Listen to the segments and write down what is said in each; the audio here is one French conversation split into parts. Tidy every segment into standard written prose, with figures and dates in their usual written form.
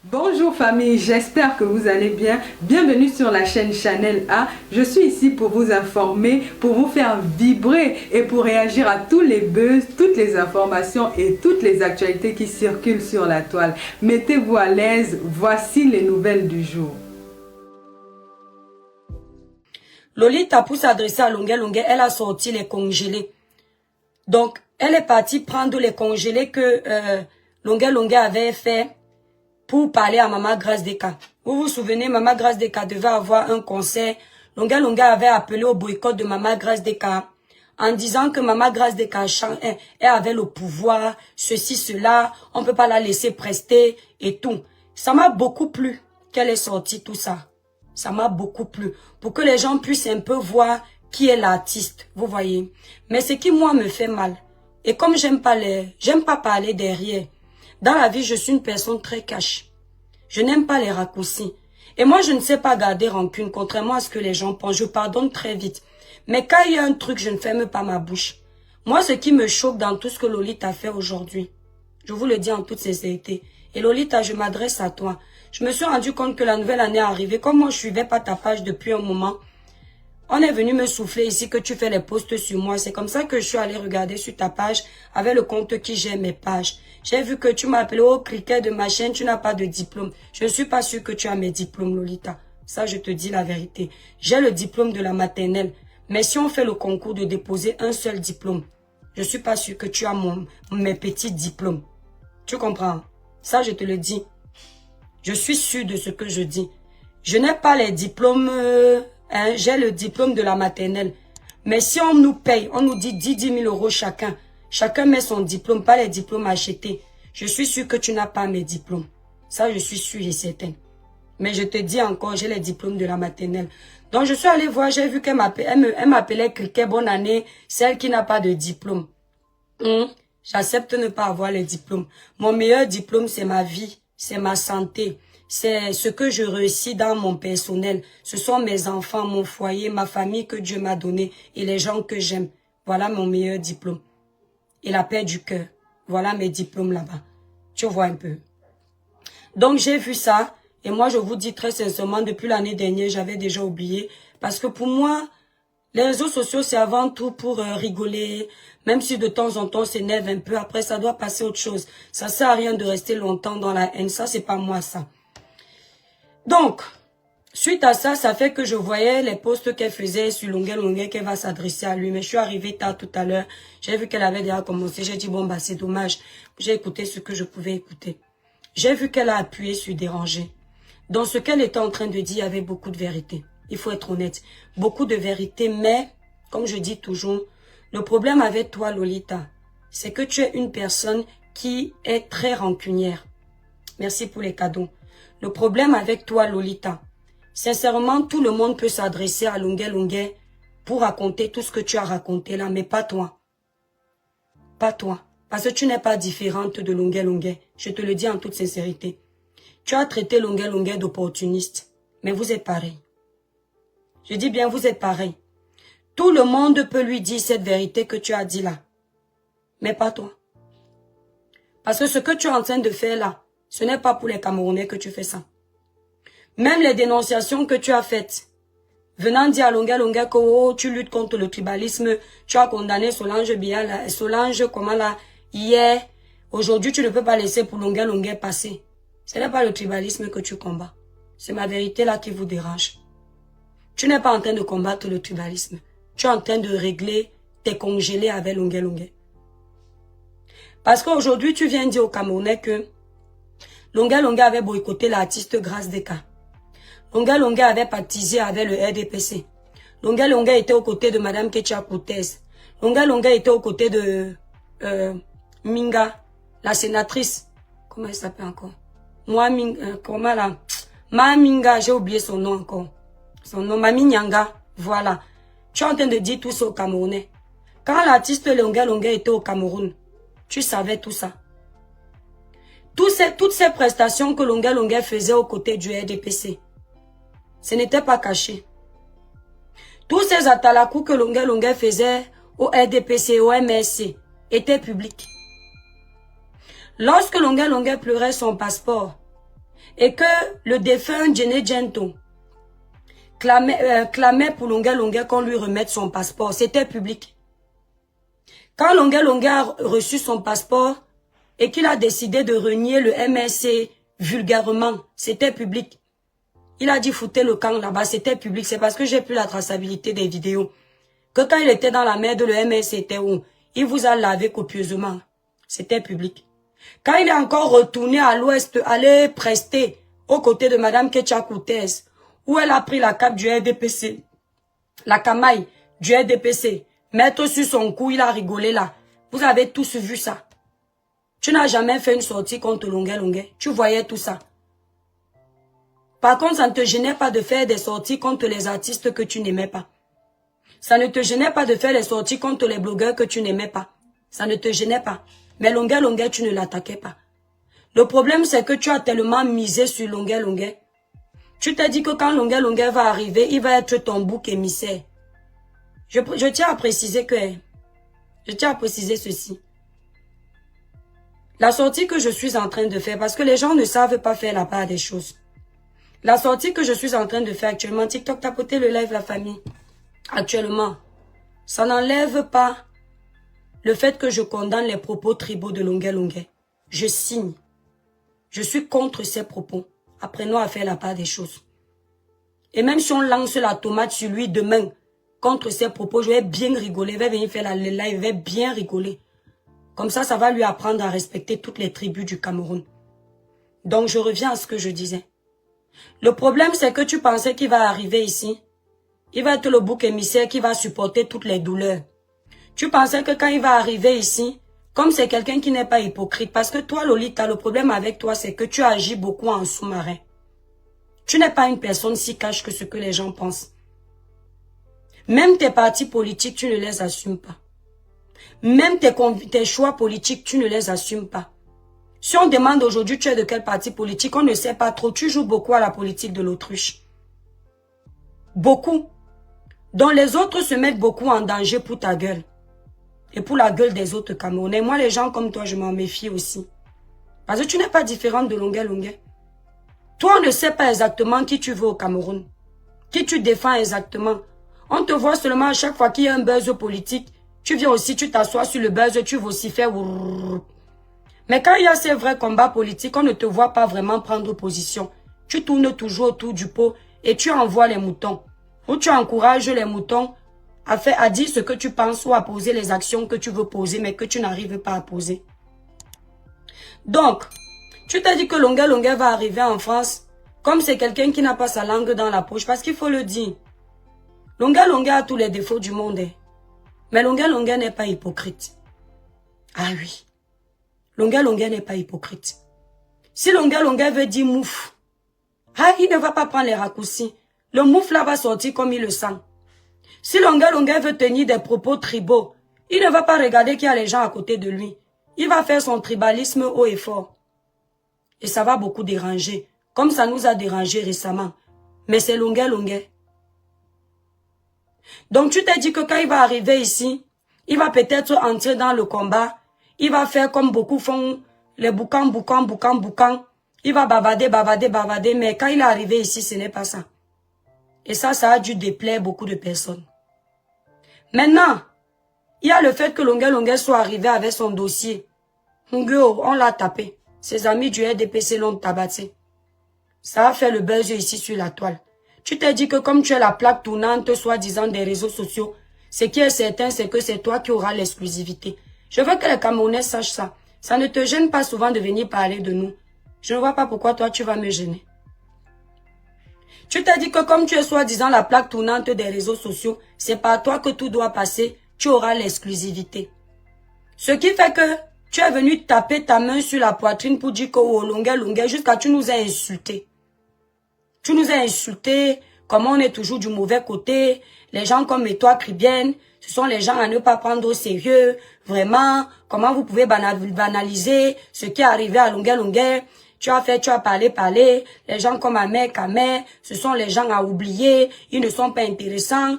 Bonjour famille, j'espère que vous allez bien. Bienvenue sur la chaîne Chanel A. Je suis ici pour vous informer, pour vous faire vibrer et pour réagir à tous les buzz, toutes les informations et toutes les actualités qui circulent sur la toile. Mettez-vous à l'aise, voici les nouvelles du jour. Lolita, pour s'adresser à Longué Longué, elle a sorti les congelés. Donc, elle est partie prendre les congelés que Longué Longué avait fait pour parler à Maman Grâce Deka. Vous vous souvenez, Maman Grâce Deka devait avoir un concert. Longué Longué avait appelé au boycott de Maman Grâce Deka en disant que Maman Grâce Deka, elle avait le pouvoir, ceci, cela, on ne peut pas la laisser prester et tout. Ça m'a beaucoup plu qu'elle ait sorti tout ça. Ça m'a beaucoup plu. Pour que les gens puissent un peu voir qui est l'artiste. Vous voyez. Mais ce qui, moi, me fait mal. Et comme j'aime pas parler derrière. Dans la vie, je suis une personne très cash. Je n'aime pas les raccourcis. Et moi, je ne sais pas garder rancune, contrairement à ce que les gens pensent. Je pardonne très vite. Mais quand il y a un truc, je ne ferme pas ma bouche. Moi, ce qui me choque dans tout ce que Lolita a fait aujourd'hui, je vous le dis en toute sincérité. Et Lolita, je m'adresse à toi. Je me suis rendu compte que la nouvelle année est arrivée. Comme moi, je suivais pas ta page depuis un moment, on est venu me souffler ici que tu fais les posts sur moi. C'est comme ça que je suis allée regarder sur ta page avec le compte qui gère mes pages. J'ai vu que tu m'as appelé au cricket de ma chaîne, tu n'as pas de diplôme. Je ne suis pas sûre que tu as mes diplômes, Lolita. Ça, je te dis la vérité. J'ai le diplôme de la maternelle. Mais si on fait le concours de déposer un seul diplôme, je ne suis pas sûre que tu as mes petits diplômes. Tu comprends? Ça, je te le dis. Je suis sûre de ce que je dis. Je n'ai pas les diplômes, j'ai le diplôme de la maternelle. Mais si on nous paye, on nous dit 10 000 euros chacun. Chacun met son diplôme, pas les diplômes achetés. Je suis sûre que tu n'as pas mes diplômes. Ça, je suis sûre et certaine. Mais je te dis encore, j'ai les diplômes de la maternelle. Donc, je suis allée voir, j'ai vu qu'elle m'appelait Cricket bonne année, celle qui n'a pas de diplôme. J'accepte de ne pas avoir les diplômes. Mon meilleur diplôme, c'est ma vie, c'est ma santé. C'est ce que je réussis dans mon personnel. Ce sont mes enfants, mon foyer, ma famille que Dieu m'a donné et les gens que j'aime. Voilà mon meilleur diplôme. Et la paix du cœur. Voilà mes diplômes là-bas. Tu vois un peu. Donc j'ai vu ça. Et moi je vous dis très sincèrement, depuis l'année dernière, j'avais déjà oublié. Parce que pour moi, les réseaux sociaux, c'est avant tout pour rigoler. Même si de temps en temps, on s'énerve un peu. Après, ça doit passer autre chose. Ça sert à rien de rester longtemps dans la haine. Ça, c'est pas moi, ça. Donc, suite à ça, ça fait que je voyais les posts qu'elle faisait sur Longué Longué, qu'elle va s'adresser à lui. Mais je suis arrivée tard tout à l'heure. J'ai vu qu'elle avait déjà commencé. J'ai dit, bon, bah, c'est dommage. J'ai écouté ce que je pouvais écouter. J'ai vu qu'elle a appuyé sur déranger. Dans ce qu'elle était en train de dire, il y avait beaucoup de vérité. Il faut être honnête. Beaucoup de vérité, mais, comme je dis toujours, le problème avec toi, Lolita, c'est que tu es une personne qui est très rancunière. Merci pour les cadeaux. Le problème avec toi, Lolita, sincèrement, tout le monde peut s'adresser à Longué Longué pour raconter tout ce que tu as raconté là, mais pas toi. Pas toi. Parce que tu n'es pas différente de Longué Longué. Je te le dis en toute sincérité. Tu as traité Longué Longué d'opportuniste, mais vous êtes pareil. Je dis bien, vous êtes pareil. Tout le monde peut lui dire cette vérité que tu as dit là, mais pas toi. Parce que ce que tu es en train de faire là, ce n'est pas pour les Camerounais que tu fais ça. Même les dénonciations que tu as faites, venant dire à Longué Longué que oh, tu luttes contre le tribalisme, tu as condamné Solange Biya, Solange comment là, hier, aujourd'hui tu ne peux pas laisser pour Longué Longué passer. Ce n'est pas le tribalisme que tu combats. C'est ma vérité là qui vous dérange. Tu n'es pas en train de combattre le tribalisme. Tu es en train de régler tes congelés avec Longué Longué. Parce qu'aujourd'hui, tu viens dire aux Camerounais que Longué Longué avait boycotté l'artiste Grâce Deka. Longué Longué avait pactisé avec le RDPC. Longué Longué était aux côtés de Madame Ketia Cortez. Longué Longué était aux côtés de Minga, la sénatrice. Comment elle s'appelle encore? Moi, comment là? Ma Minga, j'ai oublié son nom encore. Son nom, Mami Nyanga. Voilà. Tu es en train de dire tout ça aux Camerounais. Quand l'artiste Longué Longué était au Cameroun, tu savais tout ça. Toutes ces prestations que Longué Longué faisait aux côtés du RDPC, ce n'était pas caché. Tous ces atalakou que Longué Longué faisait au RDPC, au MSC, étaient publics. Lorsque Longué Longué pleurait son passeport, et que le défunt Djene Djento clamait pour Longuet Longuet qu'on lui remette son passeport. C'était public. Quand Longuet Longuet a reçu son passeport et qu'il a décidé de renier le MSC vulgairement, c'était public. Il a dit foutez le camp là-bas, c'était public. C'est parce que j'ai plus la traçabilité des vidéos. Que quand il était dans la merde, le MSC était où? Il vous a lavé copieusement. C'était public. Quand il est encore retourné à l'ouest, aller prester aux côtés de Madame Ketcha Koutez, où elle a pris la cape du RDPC, la camaille du RDPC, mettre sur son cou, il a rigolé là. Vous avez tous vu ça. Tu n'as jamais fait une sortie contre Longuet Longuet. Tu voyais tout ça. Par contre, ça ne te gênait pas de faire des sorties contre les artistes que tu n'aimais pas. Ça ne te gênait pas de faire des sorties contre les blogueurs que tu n'aimais pas. Ça ne te gênait pas. Mais Longuet Longuet, tu ne l'attaquais pas. Le problème, c'est que tu as tellement misé sur Longuet Longuet. Tu t'es dit que quand Longuet Longuet va arriver, il va être ton bouc émissaire. Je tiens à préciser ceci. La sortie que je suis en train de faire, parce que les gens ne savent pas faire la part des choses. La sortie que je suis en train de faire actuellement, TikTok, tapoter le live, la famille. Actuellement, ça n'enlève pas le fait que je condamne les propos tribaux de Longuet Longuet. Je signe. Je suis contre ces propos. Apprenons à faire la part des choses. Et même si on lance la tomate sur lui demain, contre ses propos, je vais bien rigoler. Je vais venir faire le live, je vais bien rigoler. Comme ça, ça va lui apprendre à respecter toutes les tribus du Cameroun. Donc, je reviens à ce que je disais. Le problème, c'est que tu pensais qu'il va arriver ici. Il va être le bouc émissaire qui va supporter toutes les douleurs. Tu pensais que quand il va arriver ici, comme c'est quelqu'un qui n'est pas hypocrite, parce que toi, Lolita, le problème avec toi, c'est que tu agis beaucoup en sous-marin. Tu n'es pas une personne si cash que ce que les gens pensent. Même tes partis politiques, tu ne les assumes pas. Même tes choix politiques, tu ne les assumes pas. Si on demande aujourd'hui tu es de quel parti politique, on ne sait pas trop. Tu joues beaucoup à la politique de l'autruche. Beaucoup. Dont les autres se mettent beaucoup en danger pour ta gueule. Et pour la gueule des autres Camerounais. Moi, les gens comme toi, je m'en méfie aussi. Parce que tu n'es pas différente de Longuet Longuet. Toi, on ne sait pas exactement qui tu veux au Cameroun. Qui tu défends exactement. On te voit seulement à chaque fois qu'il y a un buzz politique. Tu viens aussi, tu t'assois sur le buzz, tu vocifères. Mais quand il y a ces vrais combats politiques, on ne te voit pas vraiment prendre position. Tu tournes toujours autour du pot et tu envoies les moutons. Ou tu encourages les moutons à dire ce que tu penses ou à poser les actions que tu veux poser mais que tu n'arrives pas à poser. Donc, tu t'as dit que Longuet Longuet va arriver en France comme c'est quelqu'un qui n'a pas sa langue dans la poche parce qu'il faut le dire. Longuet Longuet a tous les défauts du monde. Mais Longuet Longuet n'est pas hypocrite. Ah oui. Longuet Longuet n'est pas hypocrite. Si Longuet Longuet veut dire mouf, il ne va pas prendre les raccourcis. Le mouf là va sortir comme il le sent. Si Longuet Longuet veut tenir des propos tribaux, il ne va pas regarder qu'il y a les gens à côté de lui. Il va faire son tribalisme haut et fort. Et ça va beaucoup déranger, comme ça nous a dérangé récemment. Mais c'est Longuet Longuet. Donc tu t'es dit que quand il va arriver ici, il va peut-être entrer dans le combat. Il va faire comme beaucoup font les boucans. Il va bavarder. Mais quand il est arrivé ici, ce n'est pas ça. Et ça a dû déplaire beaucoup de personnes. Maintenant, il y a le fait que Longuet Longuet soit arrivé avec son dossier. On l'a tapé. Ses amis du RDPC l'ont tabassé. Ça a fait le buzz ici sur la toile. Tu t'es dit que comme tu es la plaque tournante, soi-disant des réseaux sociaux, ce qui est certain, c'est que c'est toi qui auras l'exclusivité. Je veux que les Camerounais sachent ça. Ça ne te gêne pas souvent de venir parler de nous. Je ne vois pas pourquoi toi tu vas me gêner. Tu t'es dit que comme tu es soi-disant la plaque tournante des réseaux sociaux, c'est par toi que tout doit passer, tu auras l'exclusivité. Ce qui fait que tu es venu taper ta main sur la poitrine pour dire que oh, Longuet Longuet, jusqu'à tu nous as insultés. Tu nous as insultés, comment on est toujours du mauvais côté, les gens comme toi crient bien, ce sont les gens à ne pas prendre au sérieux, vraiment, comment vous pouvez banaliser ce qui est arrivé à Longuet Longuet. Tu as parlé, les gens comme Ahmed, ce sont les gens à oublier, ils ne sont pas intéressants.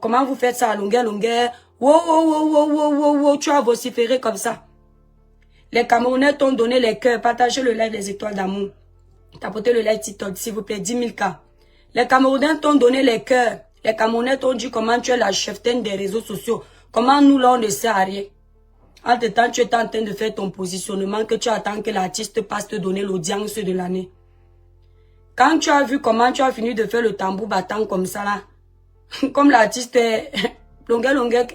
Comment vous faites ça à Longuet Longuet? Wow, tu as vociféré comme ça. Les Camerounais t'ont donné les cœurs, partagez le live les étoiles d'amour. Tapotez le like TikTok, s'il vous plaît, 10 000 cas. Les Camerounais t'ont donné les cœurs. Les Camerounais t'ont dit comment tu es la cheftaine des réseaux sociaux. Comment nous, là, on ne sert à rien. Entre-temps, tu es en train de faire ton positionnement que tu attends que l'artiste passe te donner l'audience de l'année. Quand tu as vu comment tu as fini de faire le tambour battant comme ça, là, comme l'artiste est... Longuet,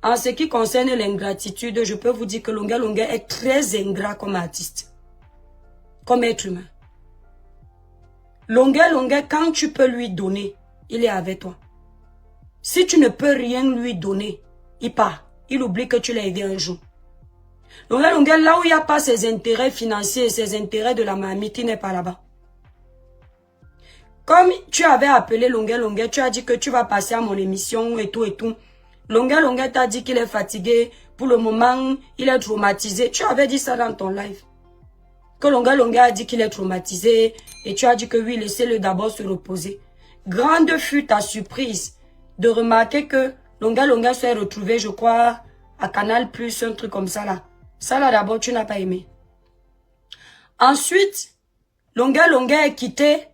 en ce qui concerne l'ingratitude, je peux vous dire que Longuet est très ingrat comme artiste. Comme être humain. Longuet, quand tu peux lui donner, il est avec toi. Si tu ne peux rien lui donner, il part. Il oublie que tu l'as aidé un jour. Longuet, là où il n'y a pas ses intérêts financiers et ses intérêts de la mamie, il n'est pas là-bas. Comme tu avais appelé Longuet, tu as dit que tu vas passer à mon émission et tout et tout. Longuet t'a dit qu'il est fatigué. Pour le moment, il est traumatisé. Tu avais dit ça dans ton live. Que Longuet a dit qu'il est traumatisé. Et tu as dit que oui, laissez-le d'abord se reposer. Grande fut ta surprise de remarquer que Longuet s'est retrouvé, je crois, à Canal+, un truc comme ça là. Ça là d'abord, tu n'as pas aimé. Ensuite, Longuet est quitté.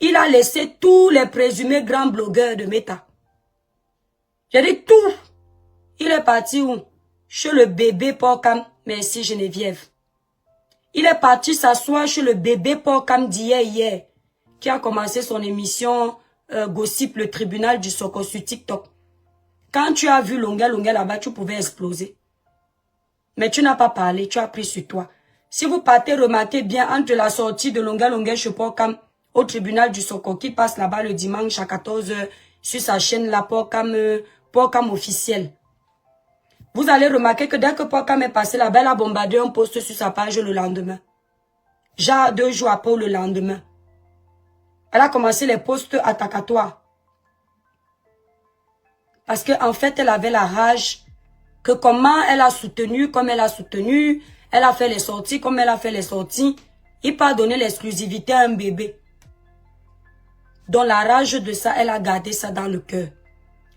Il a laissé tous les présumés grands blogueurs de Meta. J'ai dit tout. Il est parti où? Chez le bébé Porcam. Merci Geneviève. Il est parti s'asseoir chez le bébé Porcam hier, qui a commencé son émission Gossip, le tribunal du Soko sur TikTok. Quand tu as vu Longuet là-bas, tu pouvais exploser. Mais tu n'as pas parlé, tu as pris sur toi. Si vous partez, remarquez bien entre la sortie de Longuet chez Porcam au tribunal du Soko, qui passe là-bas le dimanche à 14 h sur sa chaîne la Porcam officielle. Vous allez remarquer que dès que Porcam est passé là-bas, elle a bombardé un post sur sa page le lendemain. Genre 2 jours après ou le lendemain. Elle a commencé les posts attacatoires. Parce qu'en fait, elle avait la rage que comment elle a soutenu, comme elle a soutenu, elle a fait les sorties, comme elle a fait les sorties. Il pas donné l'exclusivité à un bébé. Dans la rage de ça, elle a gardé ça dans le cœur.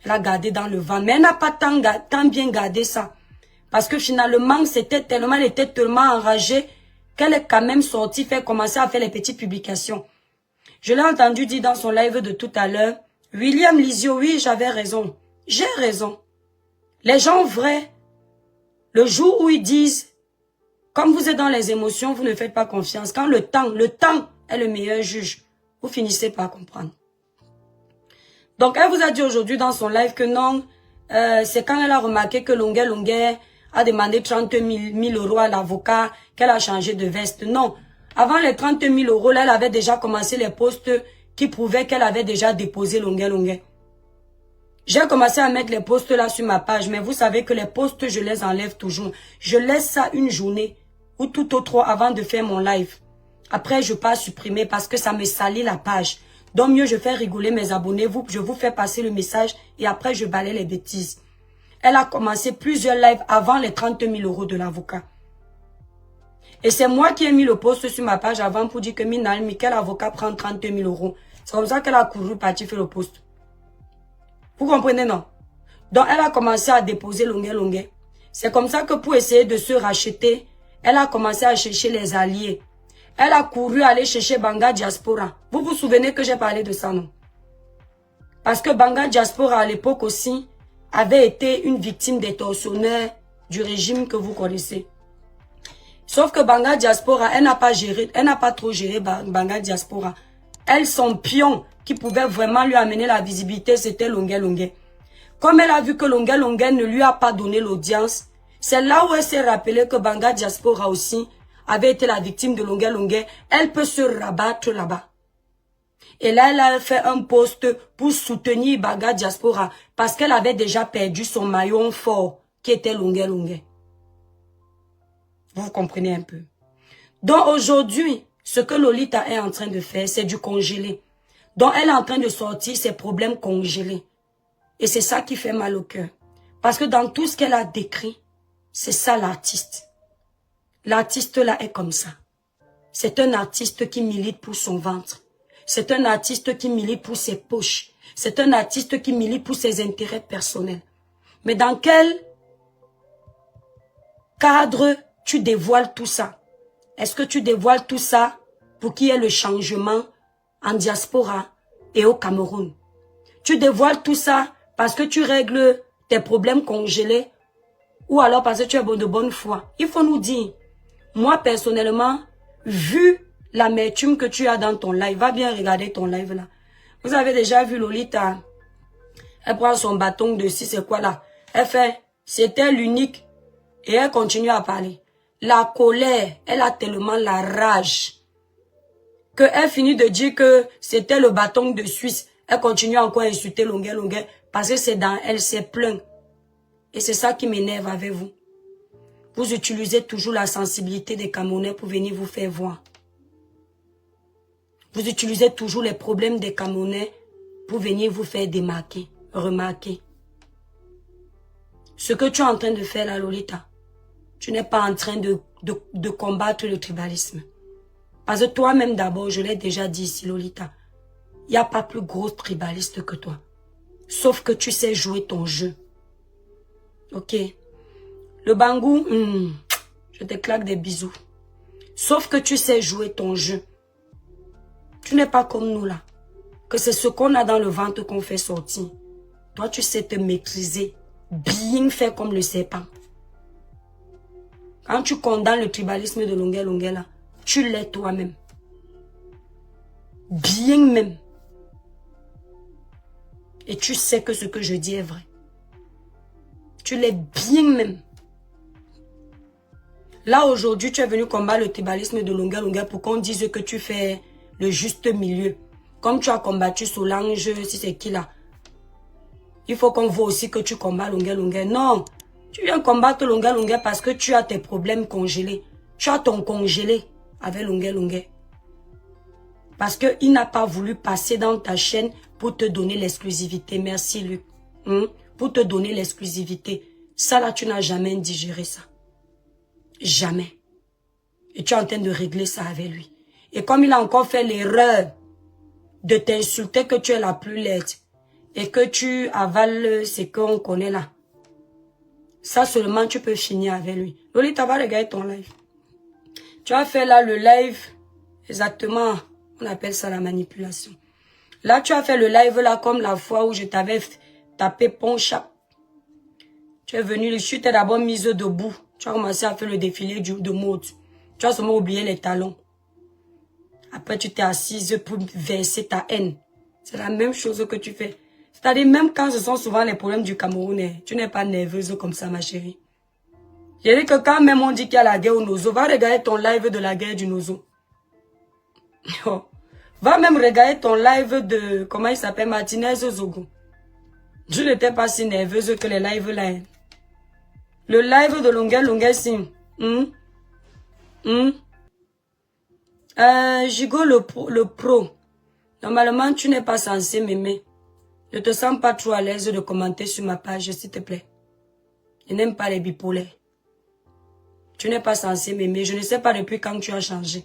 Elle a gardé dans le ventre. Mais elle n'a pas tant bien gardé ça. Parce que finalement, elle était tellement enragée qu'elle est quand même sortie, commencer à faire les petites publications. Je l'ai entendu dire dans son live de tout à l'heure, William Lizio, oui, j'avais raison. J'ai raison. Les gens vrais, le jour où ils disent, comme vous êtes dans les émotions, vous ne faites pas confiance. Quand le temps est le meilleur juge, vous finissez par comprendre. Donc, elle vous a dit aujourd'hui dans son live que non, c'est quand elle a remarqué que Longuet a demandé 30 000 € à l'avocat, qu'elle a changé de veste. Non. Avant les 30 000 €, là, elle avait déjà commencé les posts qui prouvaient qu'elle avait déjà déposé Longuet. J'ai commencé à mettre les posts là sur ma page, mais vous savez que les posts, je les enlève toujours. Je laisse ça une journée ou tout autre avant de faire mon live. Après, je pars supprimer parce que ça me salit la page. Donc mieux, je fais rigoler mes abonnés, je vous fais passer le message et après, je balaye les bêtises. Elle a commencé plusieurs lives avant les 30 000 € de l'avocat. Et c'est moi qui ai mis le post sur ma page avant pour dire que quel avocat prend 30 000 €. C'est comme ça qu'elle a couru partir faire le post. Vous comprenez, non? Donc, elle a commencé à déposer Longuet. C'est comme ça que pour essayer de se racheter, elle a commencé à chercher les alliés. Elle a couru aller chercher Banga Diaspora. Vous vous souvenez que j'ai parlé de ça, non? Parce que Banga Diaspora, à l'époque aussi, avait été une victime des tortionnaires du régime que vous connaissez. Sauf que Banga Diaspora, elle n'a pas trop géré Banga Diaspora. Elle, son pion, qui pouvait vraiment lui amener la visibilité, c'était Longuet. Comme elle a vu que Longuet ne lui a pas donné l'audience, c'est là où elle s'est rappelé que Banga Diaspora aussi avait été la victime de Longuet. Elle peut se rabattre là-bas. Et là, elle a fait un post pour soutenir Banga Diaspora parce qu'elle avait déjà perdu son maillon fort qui était Longuet. Vous comprenez un peu. Donc aujourd'hui, ce que Lolita est en train de faire, c'est du congelé. Donc elle est en train de sortir ses problèmes congelés. Et c'est ça qui fait mal au cœur. Parce que dans tout ce qu'elle a décrit, c'est ça l'artiste. L'artiste là est comme ça. C'est un artiste qui milite pour son ventre. C'est un artiste qui milite pour ses poches. C'est un artiste qui milite pour ses intérêts personnels. Mais dans quel cadre tu dévoiles tout ça? Est-ce que tu dévoiles tout ça pour qu'il y ait le changement en diaspora et au Cameroun. Tu dévoiles tout ça parce que tu règles tes problèmes congelés ou alors parce que tu es de bonne foi. Il faut nous dire, moi personnellement, vu l'amertume que tu as dans ton live, va bien regarder ton live là. Vous avez déjà vu Lolita, elle prend son bâton de si c'est quoi là. Elle fait, c'était l'unique et elle continue à parler. La colère, elle a tellement la rage qu'elle finit de dire que c'était le bâton de Suisse. Elle continue encore à insulter Longuet parce que c'est dans elle, c'est plein. Et c'est ça qui m'énerve avec vous. Vous utilisez toujours la sensibilité des Camerounais pour venir vous faire voir. Vous utilisez toujours les problèmes des Camerounais pour venir vous faire démarquer, remarquer. Ce que tu es en train de faire là, Lolita, tu n'es pas en train de combattre le tribalisme. Parce que toi-même d'abord, je l'ai déjà dit ici, Lolita, il n'y a pas plus gros tribaliste que toi. Sauf que tu sais jouer ton jeu. Ok. Le bangou, je te claque des bisous. Sauf que tu sais jouer ton jeu. Tu n'es pas comme nous là. Que c'est ce qu'on a dans le ventre qu'on fait sortir. Toi, tu sais te maîtriser. Bien faire comme le serpent. Quand tu condamnes le tribalisme de Longuet là, tu l'es toi-même. Bien même. Et tu sais que ce que je dis est vrai. Tu l'es bien même. Là, aujourd'hui, tu es venu combattre le tribalisme de Longuet pour qu'on dise que tu fais le juste milieu. Comme tu as combattu Solange, si c'est qui là. Il faut qu'on voit aussi que tu combats Longuet. Non, tu viens combattre Longuet parce que tu as tes problèmes congelés. Tu as ton congelé avec Longuet. Parce qu'il n'a pas voulu passer dans ta chaîne pour te donner l'exclusivité. Merci Luc. Pour te donner l'exclusivité. Ça là, tu n'as jamais digéré ça. Jamais. Et tu es en train de régler ça avec lui. Et comme il a encore fait l'erreur de t'insulter que tu es la plus laide et que tu avales ce qu'on connaît là. Ça seulement tu peux finir avec lui. Lolita, va regarder ton live. Tu as fait là le live, exactement, on appelle ça la manipulation. Là, tu as fait le live là comme la fois où je t'avais tapé Poncha. Tu es venu, je t'ai d'abord mise debout. Tu as commencé à faire le défilé de mode. Tu as seulement oublié les talons. Après, tu t'es assise pour verser ta haine. C'est la même chose que tu fais. C'est-à-dire, même quand ce sont souvent les problèmes du Cameroun, tu n'es pas nerveuse comme ça, ma chérie. J'ai dit que quand même on dit qu'il y a la guerre au Nozo, va regarder ton live de la guerre du Nozo. Va même regarder ton live de, comment il s'appelle, Martinez Zogo. Je n'étais pas si nerveuse que les lives là. Le live de Longuet, si. Jigo le pro. Normalement, tu n'es pas censé m'aimer. Ne te sens pas trop à l'aise de commenter sur ma page, s'il te plaît. Je n'aime pas les bipolaires. Tu n'es pas censé m'aimer. Je ne sais pas depuis quand tu as changé.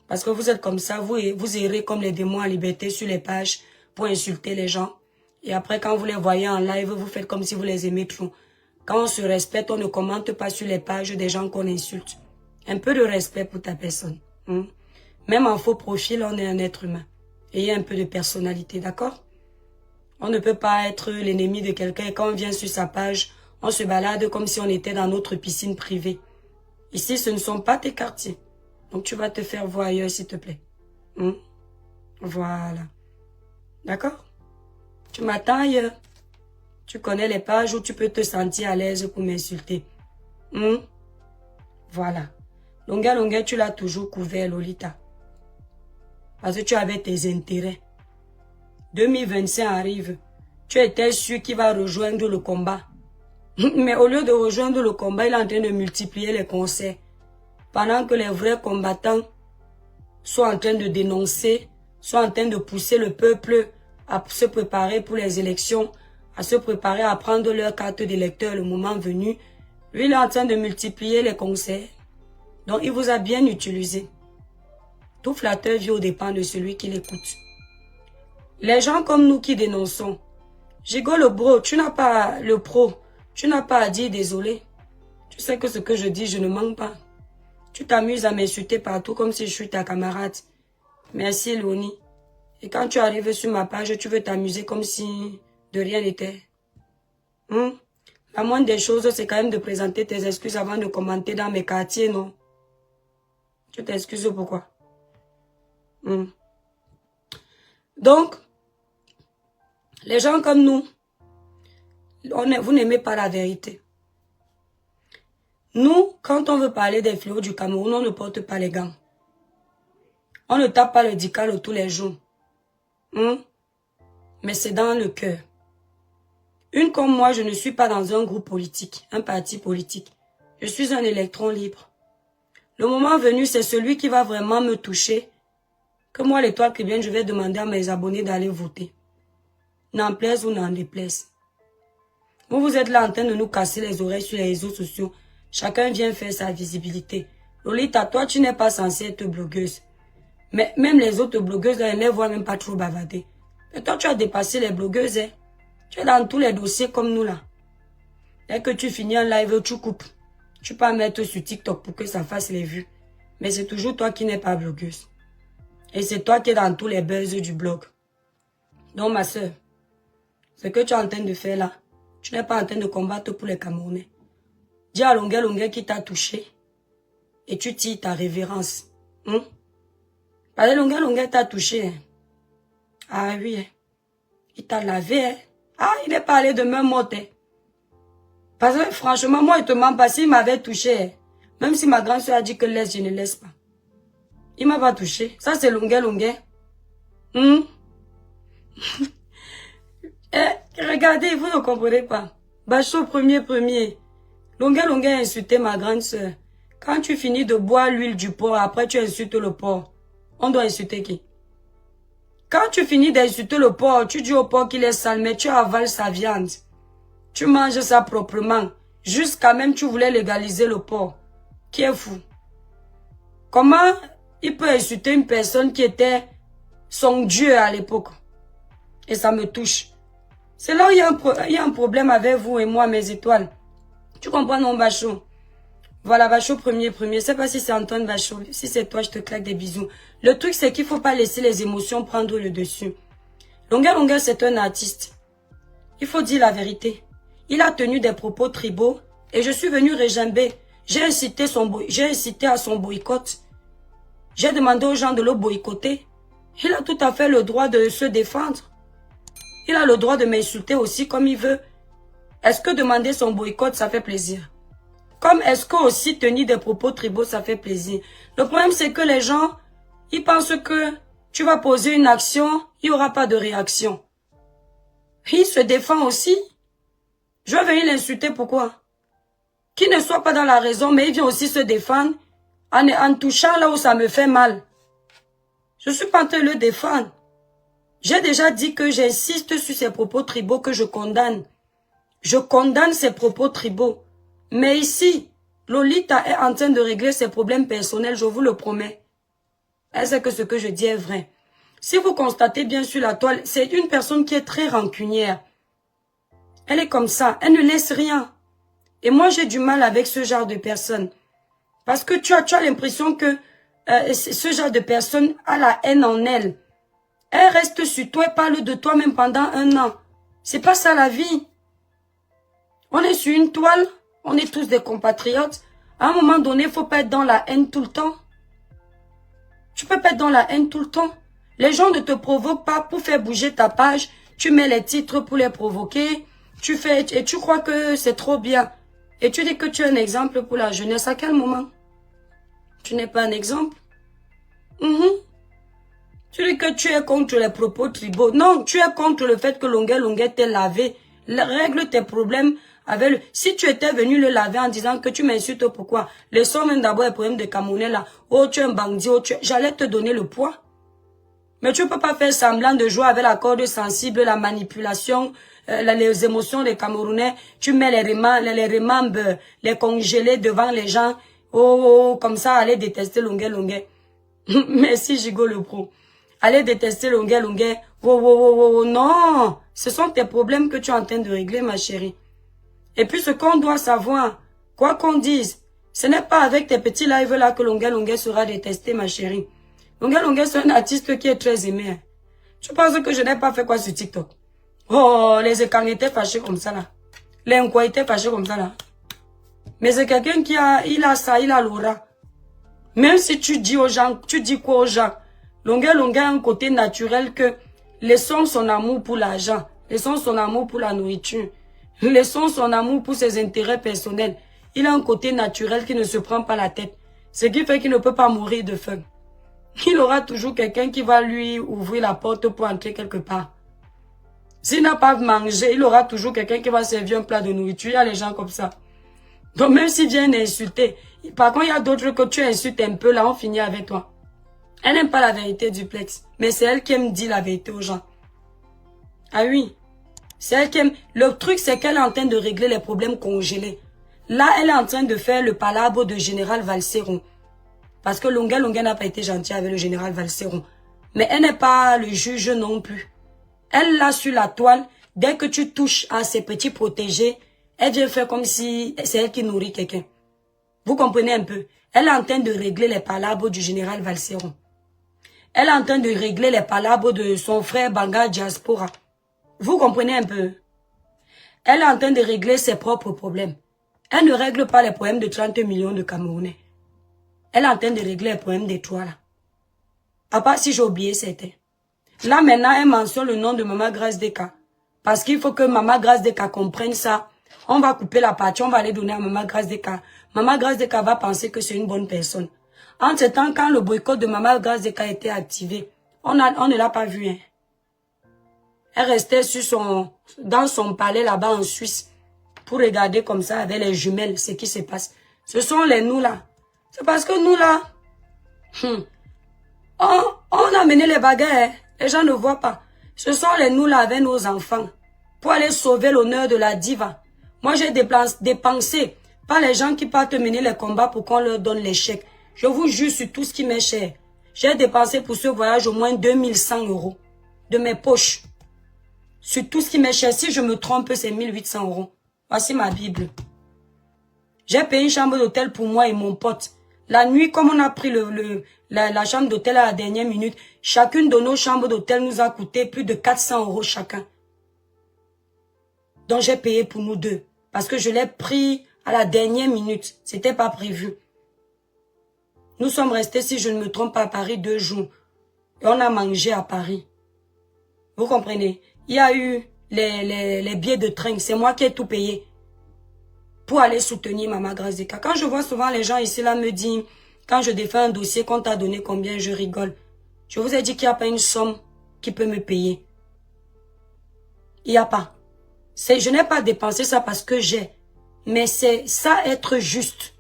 Parce que vous êtes comme ça, vous errez comme les démons en liberté sur les pages pour insulter les gens. Et après, quand vous les voyez en live, vous faites comme si vous les aimez trop. Quand on se respecte, on ne commente pas sur les pages des gens qu'on insulte. Un peu de respect pour ta personne. Même en faux profil, on est un être humain. Ayez un peu de personnalité, d'accord? On ne peut pas être l'ennemi de quelqu'un et quand on vient sur sa page, on se balade comme si on était dans notre piscine privée. Ici, ce ne sont pas tes quartiers. Donc, tu vas te faire voir ailleurs, s'il te plaît. Voilà. D'accord? Tu m'attends ailleurs. Tu connais les pages où tu peux te sentir à l'aise pour m'insulter. Voilà. Longuet, tu l'as toujours couvert, Lolita. Parce que tu avais tes intérêts. 2025 arrive. Tu étais sûr qu'il va rejoindre le combat. Mais au lieu de rejoindre le combat, il est en train de multiplier les concerts. Pendant que les vrais combattants sont en train de dénoncer, sont en train de pousser le peuple à se préparer pour les élections, à se préparer à prendre leur carte d'électeur le moment venu. Lui, il est en train de multiplier les concerts. Donc, il vous a bien utilisé. Tout flatteur vit au dépens de celui qui l'écoute. Les gens comme nous qui dénonçons, Jigo le bro, tu n'as pas le pro, tu n'as pas à dire désolé. Tu sais que ce que je dis, je ne mens pas. Tu t'amuses à m'insulter partout comme si je suis ta camarade. Merci, Léonie. Et quand tu arrives sur ma page, tu veux t'amuser comme si de rien n'était. La moindre des choses, c'est quand même de présenter tes excuses avant de commenter dans mes quartiers, non? Tu t'excuses pourquoi? Donc, les gens comme nous, vous n'aimez pas la vérité. Nous, quand on veut parler des fléaux du Cameroun, on ne porte pas les gants. On ne tape pas le dical tous les jours. Mais c'est dans le cœur. Une comme moi, je ne suis pas dans un groupe politique, un parti politique. Je suis un électron libre. Le moment venu, c'est celui qui va vraiment me toucher. Que moi, l'étoile qui vient, je vais demander à mes abonnés d'aller voter. N'en plaise ou n'en déplaise. Vous êtes là en train de nous casser les oreilles sur les réseaux sociaux. Chacun vient faire sa visibilité. Lolita, toi, tu n'es pas censée être blogueuse. Mais même les autres blogueuses, elles ne les voient même pas trop bavarder. Et toi, tu as dépassé les blogueuses, hein. Tu es dans tous les dossiers comme nous, là. Dès que tu finis un live, tu coupes. Tu peux mettre sur TikTok pour que ça fasse les vues. Mais c'est toujours toi qui n'es pas blogueuse. Et c'est toi qui es dans tous les buzz du blog. Donc, ma soeur, ce que tu es en train de faire là, tu n'es pas en train de combattre pour les Camerounais. Dis à Longuet qui t'a touché. Et tu tires ta révérence. Parce que Longuet t'a touché. Hein. Ah oui, hein. Il t'a lavé. Hein. Ah, il est pas allé de même mot. Hein. Parce que franchement, moi, il te ment pas. S'il m'avait touché, hein. Même si ma grande soeur a dit que laisse, je ne laisse pas. Il m'a pas touché. Ça, c'est Longuet. Regardez, vous ne comprenez pas. Bachot, premier. Longuet a insulté ma grande soeur. Quand tu finis de boire l'huile du porc, après tu insultes le porc. On doit insulter qui? Quand tu finis d'insulter le porc, tu dis au porc qu'il est sale, mais tu avales sa viande. Tu manges ça proprement. Jusqu'à même tu voulais légaliser le porc. Qui est fou? Comment il peut insulter une personne qui était son Dieu à l'époque? Et ça me touche. C'est là où il y a un problème avec vous et moi, mes étoiles. Tu comprends, non, Bachot? Voilà, Bachot, premier. Je sais pas si c'est Antoine Bachot. Si c'est toi, je te claque des bisous. Le truc, c'est qu'il faut pas laisser les émotions prendre le dessus. Longuet, c'est un artiste. Il faut dire la vérité. Il a tenu des propos tribaux et je suis venu régimber. J'ai incité à son boycott. J'ai demandé aux gens de le boycotter. Il a tout à fait le droit de se défendre. Il a le droit de m'insulter aussi comme il veut. Est-ce que demander son boycott, ça fait plaisir? Comme est-ce que aussi tenir des propos tribaux, ça fait plaisir? Le problème, c'est que les gens, ils pensent que tu vas poser une action, il n'y aura pas de réaction. Il se défend aussi. Je vais venir l'insulter, pourquoi? Qu'il ne soit pas dans la raison, mais il vient aussi se défendre en touchant là où ça me fait mal. Je suis pas en train de le défendre. J'ai déjà dit que j'insiste sur ces propos tribaux que je condamne. Je condamne ces propos tribaux. Mais ici, Lolita est en train de régler ses problèmes personnels, je vous le promets. Elle sait que ce que je dis est vrai. Si vous constatez bien sur la toile, c'est une personne qui est très rancunière. Elle est comme ça, elle ne laisse rien. Et moi, j'ai du mal avec ce genre de personne. Parce que tu as l'impression que ce genre de personne a la haine en elle. Elle reste sur toi et parle de toi même pendant 1 an. C'est pas ça la vie. On est sur une toile, on est tous des compatriotes. À un moment donné, il ne faut pas être dans la haine tout le temps. Tu peux pas être dans la haine tout le temps. Les gens ne te provoquent pas pour faire bouger ta page. Tu mets les titres pour les provoquer. Et tu crois que c'est trop bien. Et tu dis que tu es un exemple pour la jeunesse. À quel moment? Tu n'es pas un exemple. Tu dis que tu es contre les propos tribaux. Non, tu es contre le fait que Longuet t'ait lavé. Règle tes problèmes avec le... Si tu étais venu le laver en disant que tu m'insultes, pourquoi? Laissons même d'abord les problèmes de Camerounais là. Oh, tu es un bandit, oh, j'allais te donner le poids. Mais tu ne peux pas faire semblant de jouer avec la corde sensible, la manipulation, les émotions des Camerounais. Tu mets les remambes, les congelés devant les gens. Oh, comme ça, allez détester Longuet. Merci, Gigo le pro. Allez détester Longuet. Oh, non. Ce sont tes problèmes que tu es en train de régler, ma chérie. Et puis, ce qu'on doit savoir, quoi qu'on dise, ce n'est pas avec tes petits lives là que Longuet sera détesté, ma chérie. Longuet Longuet, c'est un artiste qui est très aimé. Hein. Tu penses que je n'ai pas fait quoi sur TikTok? Oh, les écarts étaient fâchés comme ça là. Les Nkwa étaient fâchés comme ça là. Mais c'est quelqu'un qui a, il a ça, il a l'aura. Même si tu dis aux gens, tu dis quoi aux gens? Longuet Longuet a un côté naturel que laissons son amour pour l'argent, laissons son amour pour la nourriture, laissons son amour pour ses intérêts personnels. Il a un côté naturel qui ne se prend pas la tête. Ce qui fait qu'il ne peut pas mourir de faim. Il aura toujours quelqu'un qui va lui ouvrir la porte pour entrer quelque part. S'il n'a pas mangé, il aura toujours quelqu'un qui va servir un plat de nourriture. Il y a les gens comme ça. Donc même s'il vient insulter, par contre il y a d'autres que tu insultes un peu, là on finit avec toi. Elle n'aime pas la vérité duplex, mais c'est elle qui aime dire la vérité aux gens. Ah oui, c'est elle qui aime. Le truc c'est qu'elle est en train de régler les problèmes congelés. Là elle est en train de faire le palabre de Général Valseron. Parce que Longuet Longuet n'a pas été gentil avec le Général Valseron. Mais elle n'est pas le juge non plus. Elle l'a sur la toile, dès que tu touches à ses petits protégés, elle vient faire comme si c'est elle qui nourrit quelqu'un. Vous comprenez un peu? Elle est en train de régler les palabres du Général Valseron. Elle est en train de régler les palabres de son frère Banga Diaspora. Vous comprenez un peu? Elle est en train de régler ses propres problèmes. Elle ne règle pas les problèmes de 30 millions de Camerounais. Elle est en train de régler les problèmes des trois là. À part si j'ai oublié c'était. Là maintenant, elle mentionne le nom de Maman Grâce Deka. Parce qu'il faut que Maman Grâce Deka comprenne ça. On va couper la partie, on va aller donner à Maman Grâce Deka. Maman Grâce Deka va penser que c'est une bonne personne. En ce temps, quand le boycott de Maman Grâce Deka a été activé, on ne l'a pas vu. Hein. Elle restait dans son palais là-bas en Suisse pour regarder comme ça avec les jumelles ce qui se passe. Ce sont les nous là. C'est parce que nous là, on a mené les bagarres. Hein. Les gens ne voient pas. Ce sont les nous là avec nos enfants pour aller sauver l'honneur de la diva. Moi, j'ai dépensé pas les gens qui partent mener les combats pour qu'on leur donne les chèques. Je vous jure sur tout ce qui m'est cher. J'ai dépensé pour ce voyage au moins 2100 € de mes poches. Sur tout ce qui m'est cher. Si je me trompe, c'est 1800 €. Voici ma Bible. J'ai payé une chambre d'hôtel pour moi et mon pote. La nuit, comme on a pris la chambre d'hôtel à la dernière minute, chacune de nos chambres d'hôtel nous a coûté plus de 400 € chacun. Donc j'ai payé pour nous deux. Parce que je l'ai pris à la dernière minute. C'était pas prévu. Nous sommes restés, si je ne me trompe pas, à Paris 2 jours. Et on a mangé à Paris. Vous comprenez? Il y a eu les billets de train. C'est moi qui ai tout payé. Pour aller soutenir Maman Grâce Deka. Quand je vois souvent les gens ici là me dire, quand je défais un dossier, qu'on t'a donné combien, je rigole. Je vous ai dit qu'il n'y a pas une somme qui peut me payer. Il n'y a pas. Je n'ai pas dépensé ça parce que j'ai. Mais c'est ça être juste.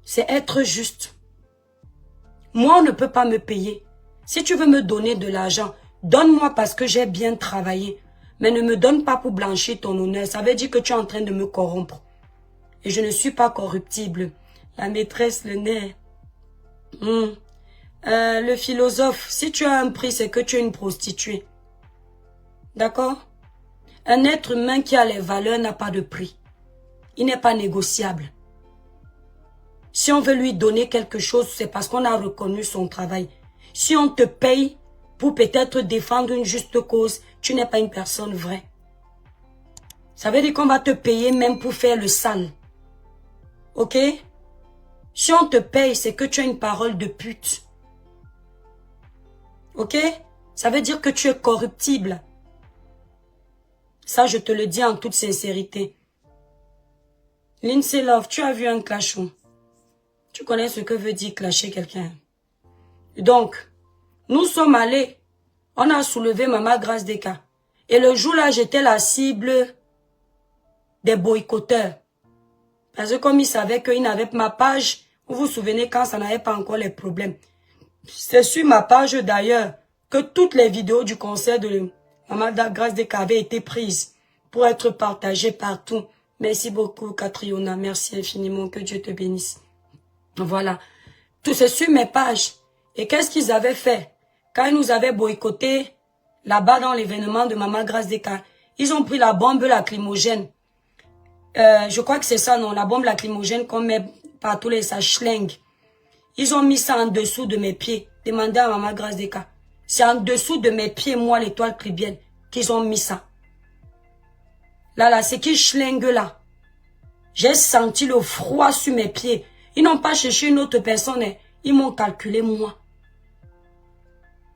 C'est être juste. Moi, on ne peut pas me payer. Si tu veux me donner de l'argent, donne-moi parce que j'ai bien travaillé. Mais ne me donne pas pour blanchir ton honneur. Ça veut dire que tu es en train de me corrompre. Et je ne suis pas corruptible. La maîtresse, le nez. Le philosophe, si tu as un prix, c'est que tu es une prostituée. D'accord? Un être humain qui a les valeurs n'a pas de prix. Il n'est pas négociable. Si on veut lui donner quelque chose, c'est parce qu'on a reconnu son travail. Si on te paye pour peut-être défendre une juste cause, tu n'es pas une personne vraie. Ça veut dire qu'on va te payer même pour faire le sale. Ok? Si on te paye, c'est que tu as une parole de pute. Ok? Ça veut dire que tu es corruptible. Ça, je te le dis en toute sincérité. Lindsay Love, tu as vu un clashon. Tu connais ce que veut dire clasher quelqu'un. Donc, nous sommes allés. On a soulevé Maman Grâce Deka. Et le jour-là, j'étais la cible des boycotteurs. Parce que comme ils savaient qu'ils n'avaient pas ma page, vous vous souvenez quand ça n'avait pas encore les problèmes. C'est sur ma page d'ailleurs que toutes les vidéos du concert de Maman Grâce Deka avaient été prises pour être partagées partout. Merci beaucoup, Catriona. Merci infiniment. Que Dieu te bénisse. Voilà. Tout c'est sur mes pages. Et qu'est-ce qu'ils avaient fait? Quand ils nous avaient boycotté là-bas dans l'événement de Maman Grâce Deka, ils ont pris la bombe lacrymogène. Je crois que c'est ça, non? La bombe lacrymogène qu'on met partout les sachlingues. Ils ont mis ça en dessous de mes pieds. Demandez à Maman Grâce des Cas. C'est en dessous de mes pieds, moi, l'étoile caribéenne, qu'ils ont mis ça. Là, c'est qui schlingue là. J'ai senti le froid sur mes pieds. Ils n'ont pas cherché une autre personne. Hein. Ils m'ont calculé moi.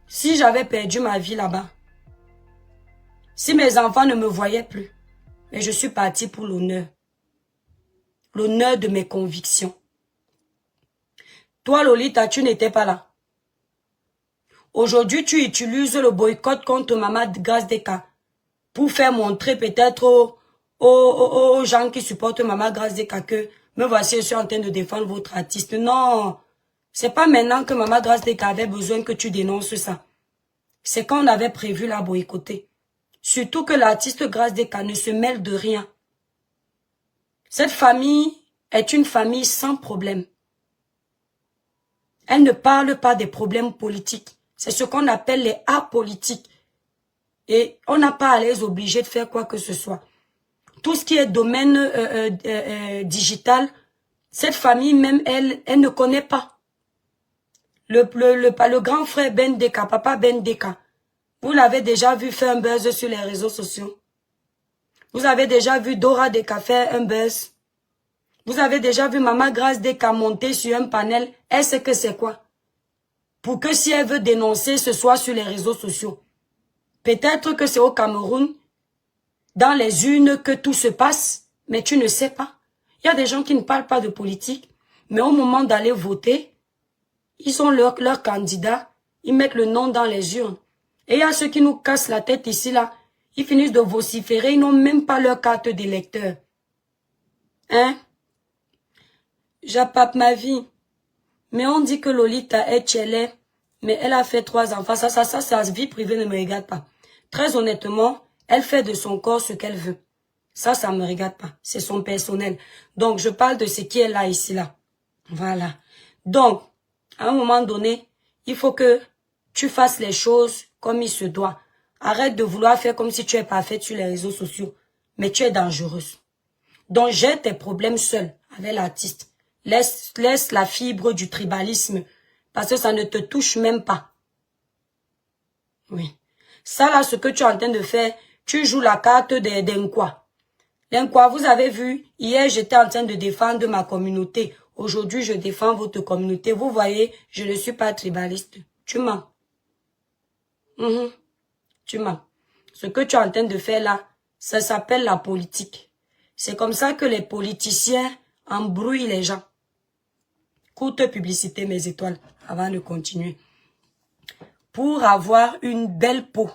Si j'avais perdu ma vie là-bas, si mes enfants ne me voyaient plus, mais je suis partie pour l'honneur. L'honneur de mes convictions. Toi, Lolita, tu n'étais pas là. Aujourd'hui, tu utilises le boycott contre Maman Grâce des Cas pour faire montrer peut-être aux gens qui supportent Maman Grâce des Cas que me voici, je suis en train de défendre votre artiste. Non, c'est pas maintenant que Maman Grâce des Cas avait besoin que tu dénonces ça. C'est quand on avait prévu la boycotter. Surtout que l'artiste Grâce des Cas ne se mêle de rien. Cette famille est une famille sans problème. Elle ne parle pas des problèmes politiques. C'est ce qu'on appelle les apolitiques. Et on n'a pas à les obliger de faire quoi que ce soit. Tout ce qui est domaine digital, cette famille même, elle ne connaît pas. Le grand frère Ben Deka, papa Ben Deka, vous l'avez déjà vu faire un buzz sur les réseaux sociaux. Vous avez déjà vu Dora Deka faire un buzz. Vous avez déjà vu Maman Grâce Deka monter sur un panel. Elle sait que c'est quoi? Pour que si elle veut dénoncer, ce soit sur les réseaux sociaux. Peut-être que c'est au Cameroun, dans les urnes que tout se passe, mais tu ne sais pas. Il y a des gens qui ne parlent pas de politique, mais au moment d'aller voter, ils ont leur candidat, ils mettent le nom dans les urnes. Et il y a ceux qui nous cassent la tête ici, là. Ils finissent de vociférer, ils n'ont même pas leur carte d'électeur. Hein? J'appâpe ma vie. Mais on dit que Lolita est chelée, mais elle a fait 3 enfants. Sa vie privée ne me regarde pas. Très honnêtement, elle fait de son corps ce qu'elle veut. Ça me regarde pas. C'est son personnel. Donc, je parle de ce qui est là, ici, là. Voilà. Donc, à un moment donné, il faut que tu fasses les choses comme il se doit. Arrête de vouloir faire comme si tu es parfaite sur les réseaux sociaux. Mais tu es dangereuse. Donc, j'ai tes problèmes seul avec l'artiste. Laisse la fibre du tribalisme. Parce que ça ne te touche même pas. Oui. Ça là, ce que tu es en train de faire, tu joues la carte des Nkwa. Les Nkwa, vous avez vu, hier j'étais en train de défendre ma communauté. Aujourd'hui, je défends votre communauté. Vous voyez, je ne suis pas tribaliste. Tu mens. Tu mens. Ce que tu es en train de faire là, ça s'appelle la politique. C'est comme ça que les politiciens embrouillent les gens. Courte publicité, mes étoiles, avant de continuer. Pour avoir une belle peau,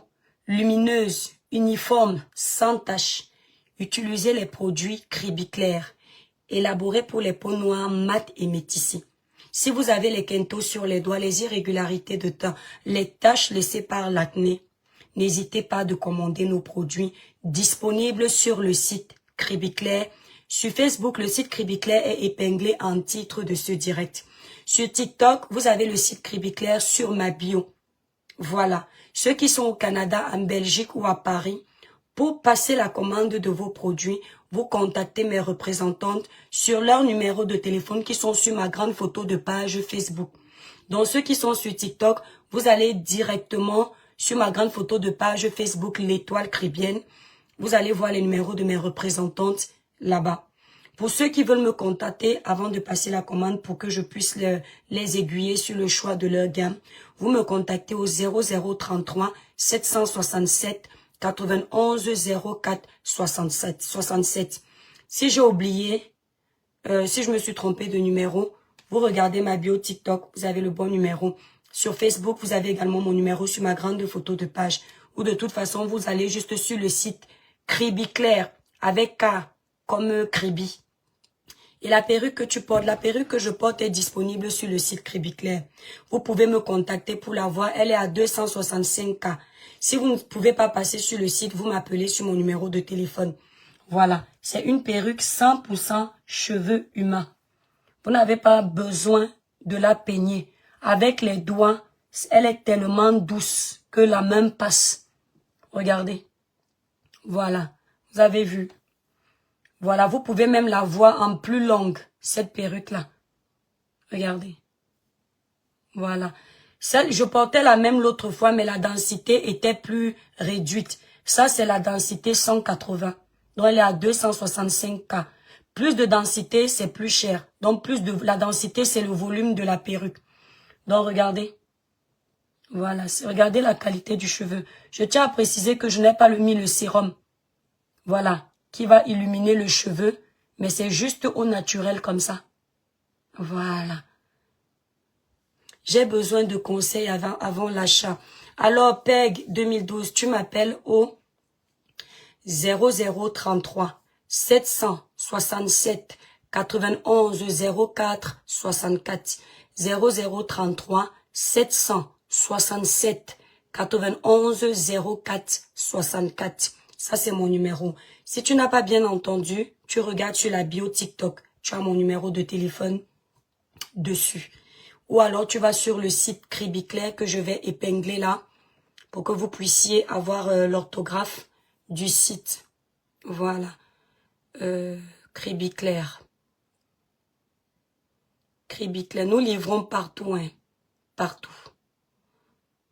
lumineuse, uniforme, sans tache, utilisez les produits Cribiclair, élaborés pour les peaux noires, mates et métissées. Si vous avez les quintos sur les doigts, les irrégularités de teint, les taches laissées par l'acné, n'hésitez pas de commander nos produits disponibles sur le site Cribiclair. Sur Facebook, le site Cribiclair est épinglé en titre de ce direct. Sur TikTok, vous avez le site Cribiclair sur ma bio. Voilà. Ceux qui sont au Canada, en Belgique ou à Paris, pour passer la commande de vos produits, vous contactez mes représentantes sur leur numéro de téléphone qui sont sur ma grande photo de page Facebook. Donc, ceux qui sont sur TikTok, vous allez directement sur ma grande photo de page Facebook, l'étoile caribéenne. Vous allez voir les numéros de mes représentantes là-bas. Pour ceux qui veulent me contacter avant de passer la commande pour que je puisse les aiguiller sur le choix de leur gamme, vous me contactez au 0033 767 91 04 67. Si j'ai oublié, si je me suis trompée de numéro, vous regardez ma bio TikTok, vous avez le bon numéro. Sur Facebook, vous avez également mon numéro sur ma grande photo de page. Ou de toute façon, vous allez juste sur le site Cribiclair avec K comme Kribi. Et la perruque que tu portes, la perruque que je porte est disponible sur le site Cribiclair. Vous pouvez me contacter pour la voir. Elle est à 265K. Si vous ne pouvez pas passer sur le site, vous m'appelez sur mon numéro de téléphone. Voilà. C'est une perruque 100% cheveux humains. Vous n'avez pas besoin de la peigner. Avec les doigts, elle est tellement douce que la main passe. Regardez. Voilà. Vous avez vu. Voilà, vous pouvez même la voir en plus longue, cette perruque-là. Regardez. Voilà. Celle, je portais la même l'autre fois, mais la densité était plus réduite. Ça, c'est la densité 180. Donc, elle est à 265K. Plus de densité, c'est plus cher. Donc, plus de la densité, c'est le volume de la perruque. Donc, regardez. Voilà. Regardez la qualité du cheveu. Je tiens à préciser que je n'ai pas mis le sérum. Voilà. Qui va illuminer le cheveu. Mais c'est juste au naturel comme ça. Voilà. J'ai besoin de conseils avant l'achat. Alors, PEG 2012, tu m'appelles au 0033 767 91 04 64 0033 767 91 04 64. Ça, c'est mon numéro. Si tu n'as pas bien entendu, tu regardes sur la bio TikTok. Tu as mon numéro de téléphone dessus. Ou alors, tu vas sur le site Cribiclair que je vais épingler là pour que vous puissiez avoir l'orthographe du site. Voilà. Cribiclair. Cribiclair. Nous livrons partout, hein. Partout.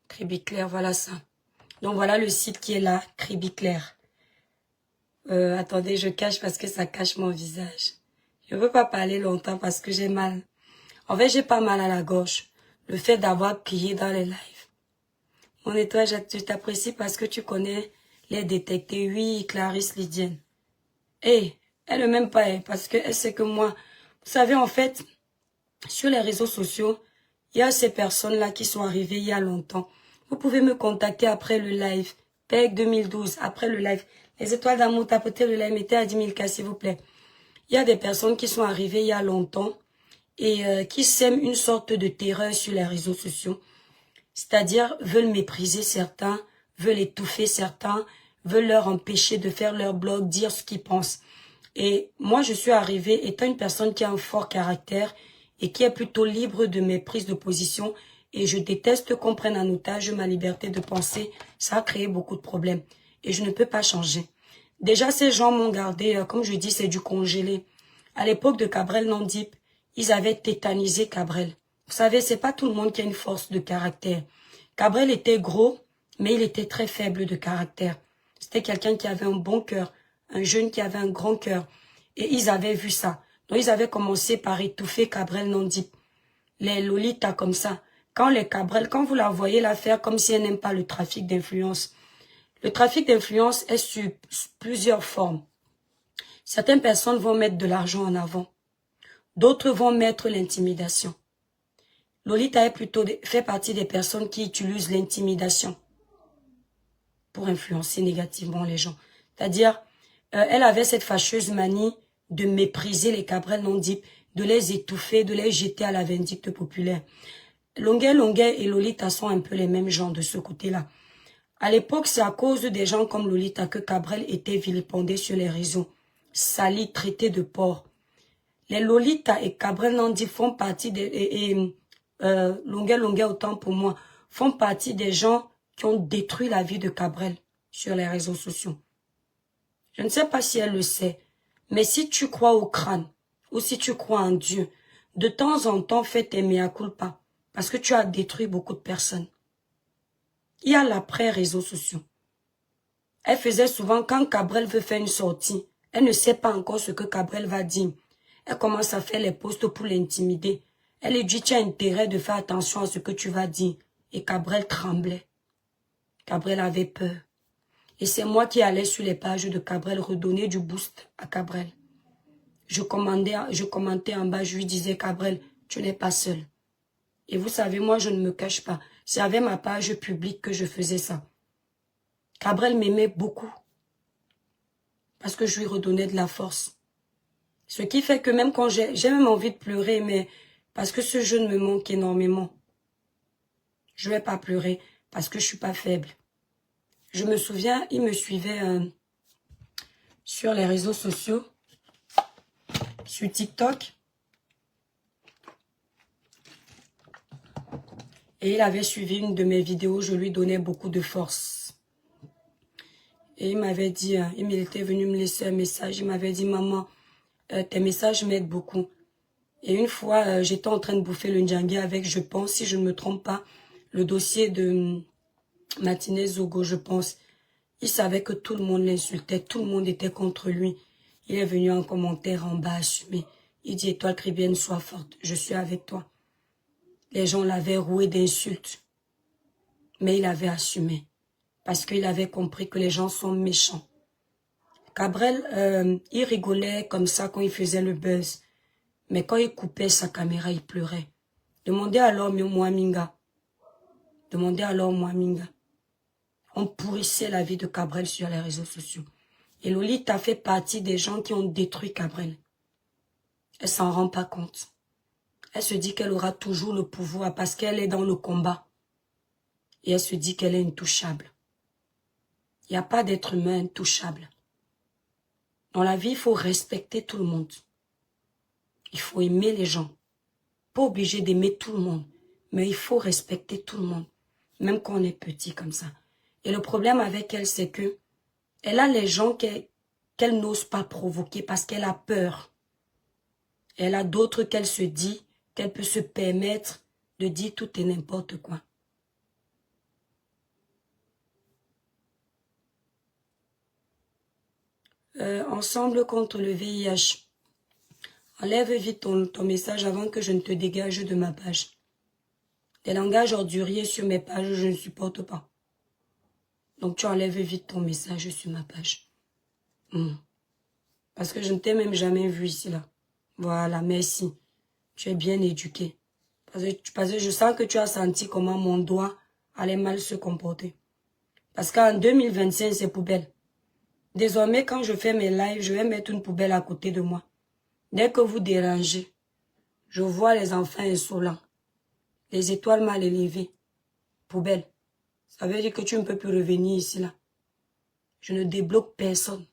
Cribiclair, voilà ça. Donc, voilà le site qui est là, Cribiclair. Attendez, je cache parce que ça cache mon visage. Je ne veux pas parler longtemps parce que j'ai mal. En fait, j'ai pas mal à la gorge. Le fait d'avoir crié dans les lives. Mon étoile, je t'apprécie parce que tu connais les détectés. Oui, Clarisse Lydienne. Elle ne m'aime pas, parce qu'elle sait que moi... Vous savez, en fait, sur les réseaux sociaux, il y a ces personnes-là qui sont arrivées il y a longtemps. Vous pouvez me contacter après le live. PEG 2012, après le live. Les étoiles d'amour, tapotez le live, mettez à 10 000 cas, s'il vous plaît. Il y a des personnes qui sont arrivées il y a longtemps et qui sèment une sorte de terreur sur les réseaux sociaux. C'est-à-dire, veulent mépriser certains, veulent étouffer certains, veulent leur empêcher de faire leur blog, dire ce qu'ils pensent. Et moi, je suis arrivée étant une personne qui a un fort caractère et qui est plutôt libre de mes prises de position. Et je déteste qu'on prenne en otage ma liberté de penser. Ça a créé beaucoup de problèmes. Et je ne peux pas changer. Déjà, ces gens m'ont gardé, comme je dis, c'est du congelé. À l'époque de Cabrel Nandip, ils avaient tétanisé Cabrel. Vous savez, c'est pas tout le monde qui a une force de caractère. Cabrel était gros, mais il était très faible de caractère. C'était quelqu'un qui avait un bon cœur, un jeune qui avait un grand cœur. Et ils avaient vu ça. Donc, ils avaient commencé par étouffer Cabrel Nandip. Les Lolitas comme ça. Quand vous la voyez la faire comme si elle n'aime pas le trafic d'influence. Le trafic d'influence est sur plusieurs formes. Certaines personnes vont mettre de l'argent en avant. D'autres vont mettre l'intimidation. Lolita fait partie des personnes qui utilisent l'intimidation pour influencer négativement les gens. C'est-à-dire, elle avait cette fâcheuse manie de mépriser les Cabrel Nandip, de les étouffer, de les jeter à la vindicte populaire. Longuet et Lolita sont un peu les mêmes gens de ce côté-là. À l'époque, c'est à cause des gens comme Lolita que Cabrel était vilipendé sur les réseaux, sali, traité de porc. Les Lolita et Cabrel Nandip font partie Longuet autant pour moi, font partie des gens qui ont détruit la vie de Cabrel sur les réseaux sociaux. Je ne sais pas si elle le sait, mais si tu crois au crâne, ou si tu crois en Dieu, de temps en temps, fais tes mea culpa, parce que tu as détruit beaucoup de personnes. Il y a l'après-réseaux sociaux. Elle faisait souvent, quand Cabrel veut faire une sortie, elle ne sait pas encore ce que Cabrel va dire. Elle commence à faire les posts pour l'intimider. Elle lui dit, tu as intérêt de faire attention à ce que tu vas dire. Et Cabrel tremblait. Cabrel avait peur. Et c'est moi qui allais sur les pages de Cabrel redonner du boost à Cabrel. Je commentais en bas, je lui disais, Cabrel, tu n'es pas seul. Et vous savez, moi, je ne me cache pas. C'est avec ma page publique que je faisais ça. Cabrel m'aimait beaucoup. Parce que je lui redonnais de la force. Ce qui fait que même quand j'ai même envie de pleurer, mais parce que ce jeune me manque énormément. Je ne vais pas pleurer parce que je ne suis pas faible. Je me souviens, il me suivait sur les réseaux sociaux, sur TikTok. Et il avait suivi une de mes vidéos, je lui donnais beaucoup de force. Et il m'avait dit, il était venu me laisser un message, il m'avait dit, maman, tes messages m'aident beaucoup. Et une fois, j'étais en train de bouffer le ndjangué avec, je pense, si je ne me trompe pas, le dossier de Matinée Zogo, je pense. Il savait que tout le monde l'insultait, tout le monde était contre lui. Il est venu en commentaire en bas assumer. Il dit, étoile caribéenne, sois forte, je suis avec toi. Les gens l'avaient roué d'insultes. Mais il avait assumé. Parce qu'il avait compris que les gens sont méchants. Cabrel, il rigolait comme ça quand il faisait le buzz. Mais quand il coupait sa caméra, il pleurait. Demandez alors Mouaminga. Demandez alors Mouaminga. On pourrissait la vie de Cabrel sur les réseaux sociaux. Et Lolita fait partie des gens qui ont détruit Cabrel. Elle s'en rend pas compte. Elle se dit qu'elle aura toujours le pouvoir parce qu'elle est dans le combat. Et elle se dit qu'elle est intouchable. Il n'y a pas d'être humain intouchable. Dans la vie, il faut respecter tout le monde. Il faut aimer les gens. Pas obligé d'aimer tout le monde. Mais il faut respecter tout le monde. Même quand on est petit comme ça. Et le problème avec elle, c'est que elle a les gens qu'elle n'ose pas provoquer parce qu'elle a peur. Elle a d'autres qu'elle se dit qu'elle peut se permettre de dire tout et n'importe quoi. Ensemble contre le VIH. Enlève vite ton message avant que je ne te dégage de ma page. Des langages orduriers sur mes pages, je ne supporte pas. Donc tu enlèves vite ton message sur ma page. Parce que je ne t'ai même jamais vu ici là. Voilà, merci. Tu es bien éduqué. Parce que je sens que tu as senti comment mon doigt allait mal se comporter. Parce qu'en 2025, c'est poubelle. Désormais, quand je fais mes lives, je vais mettre une poubelle à côté de moi. Dès que vous dérangez, je vois les enfants insolents, les étoiles mal élevées. Poubelle. Ça veut dire que tu ne peux plus revenir ici là. Je ne débloque personne.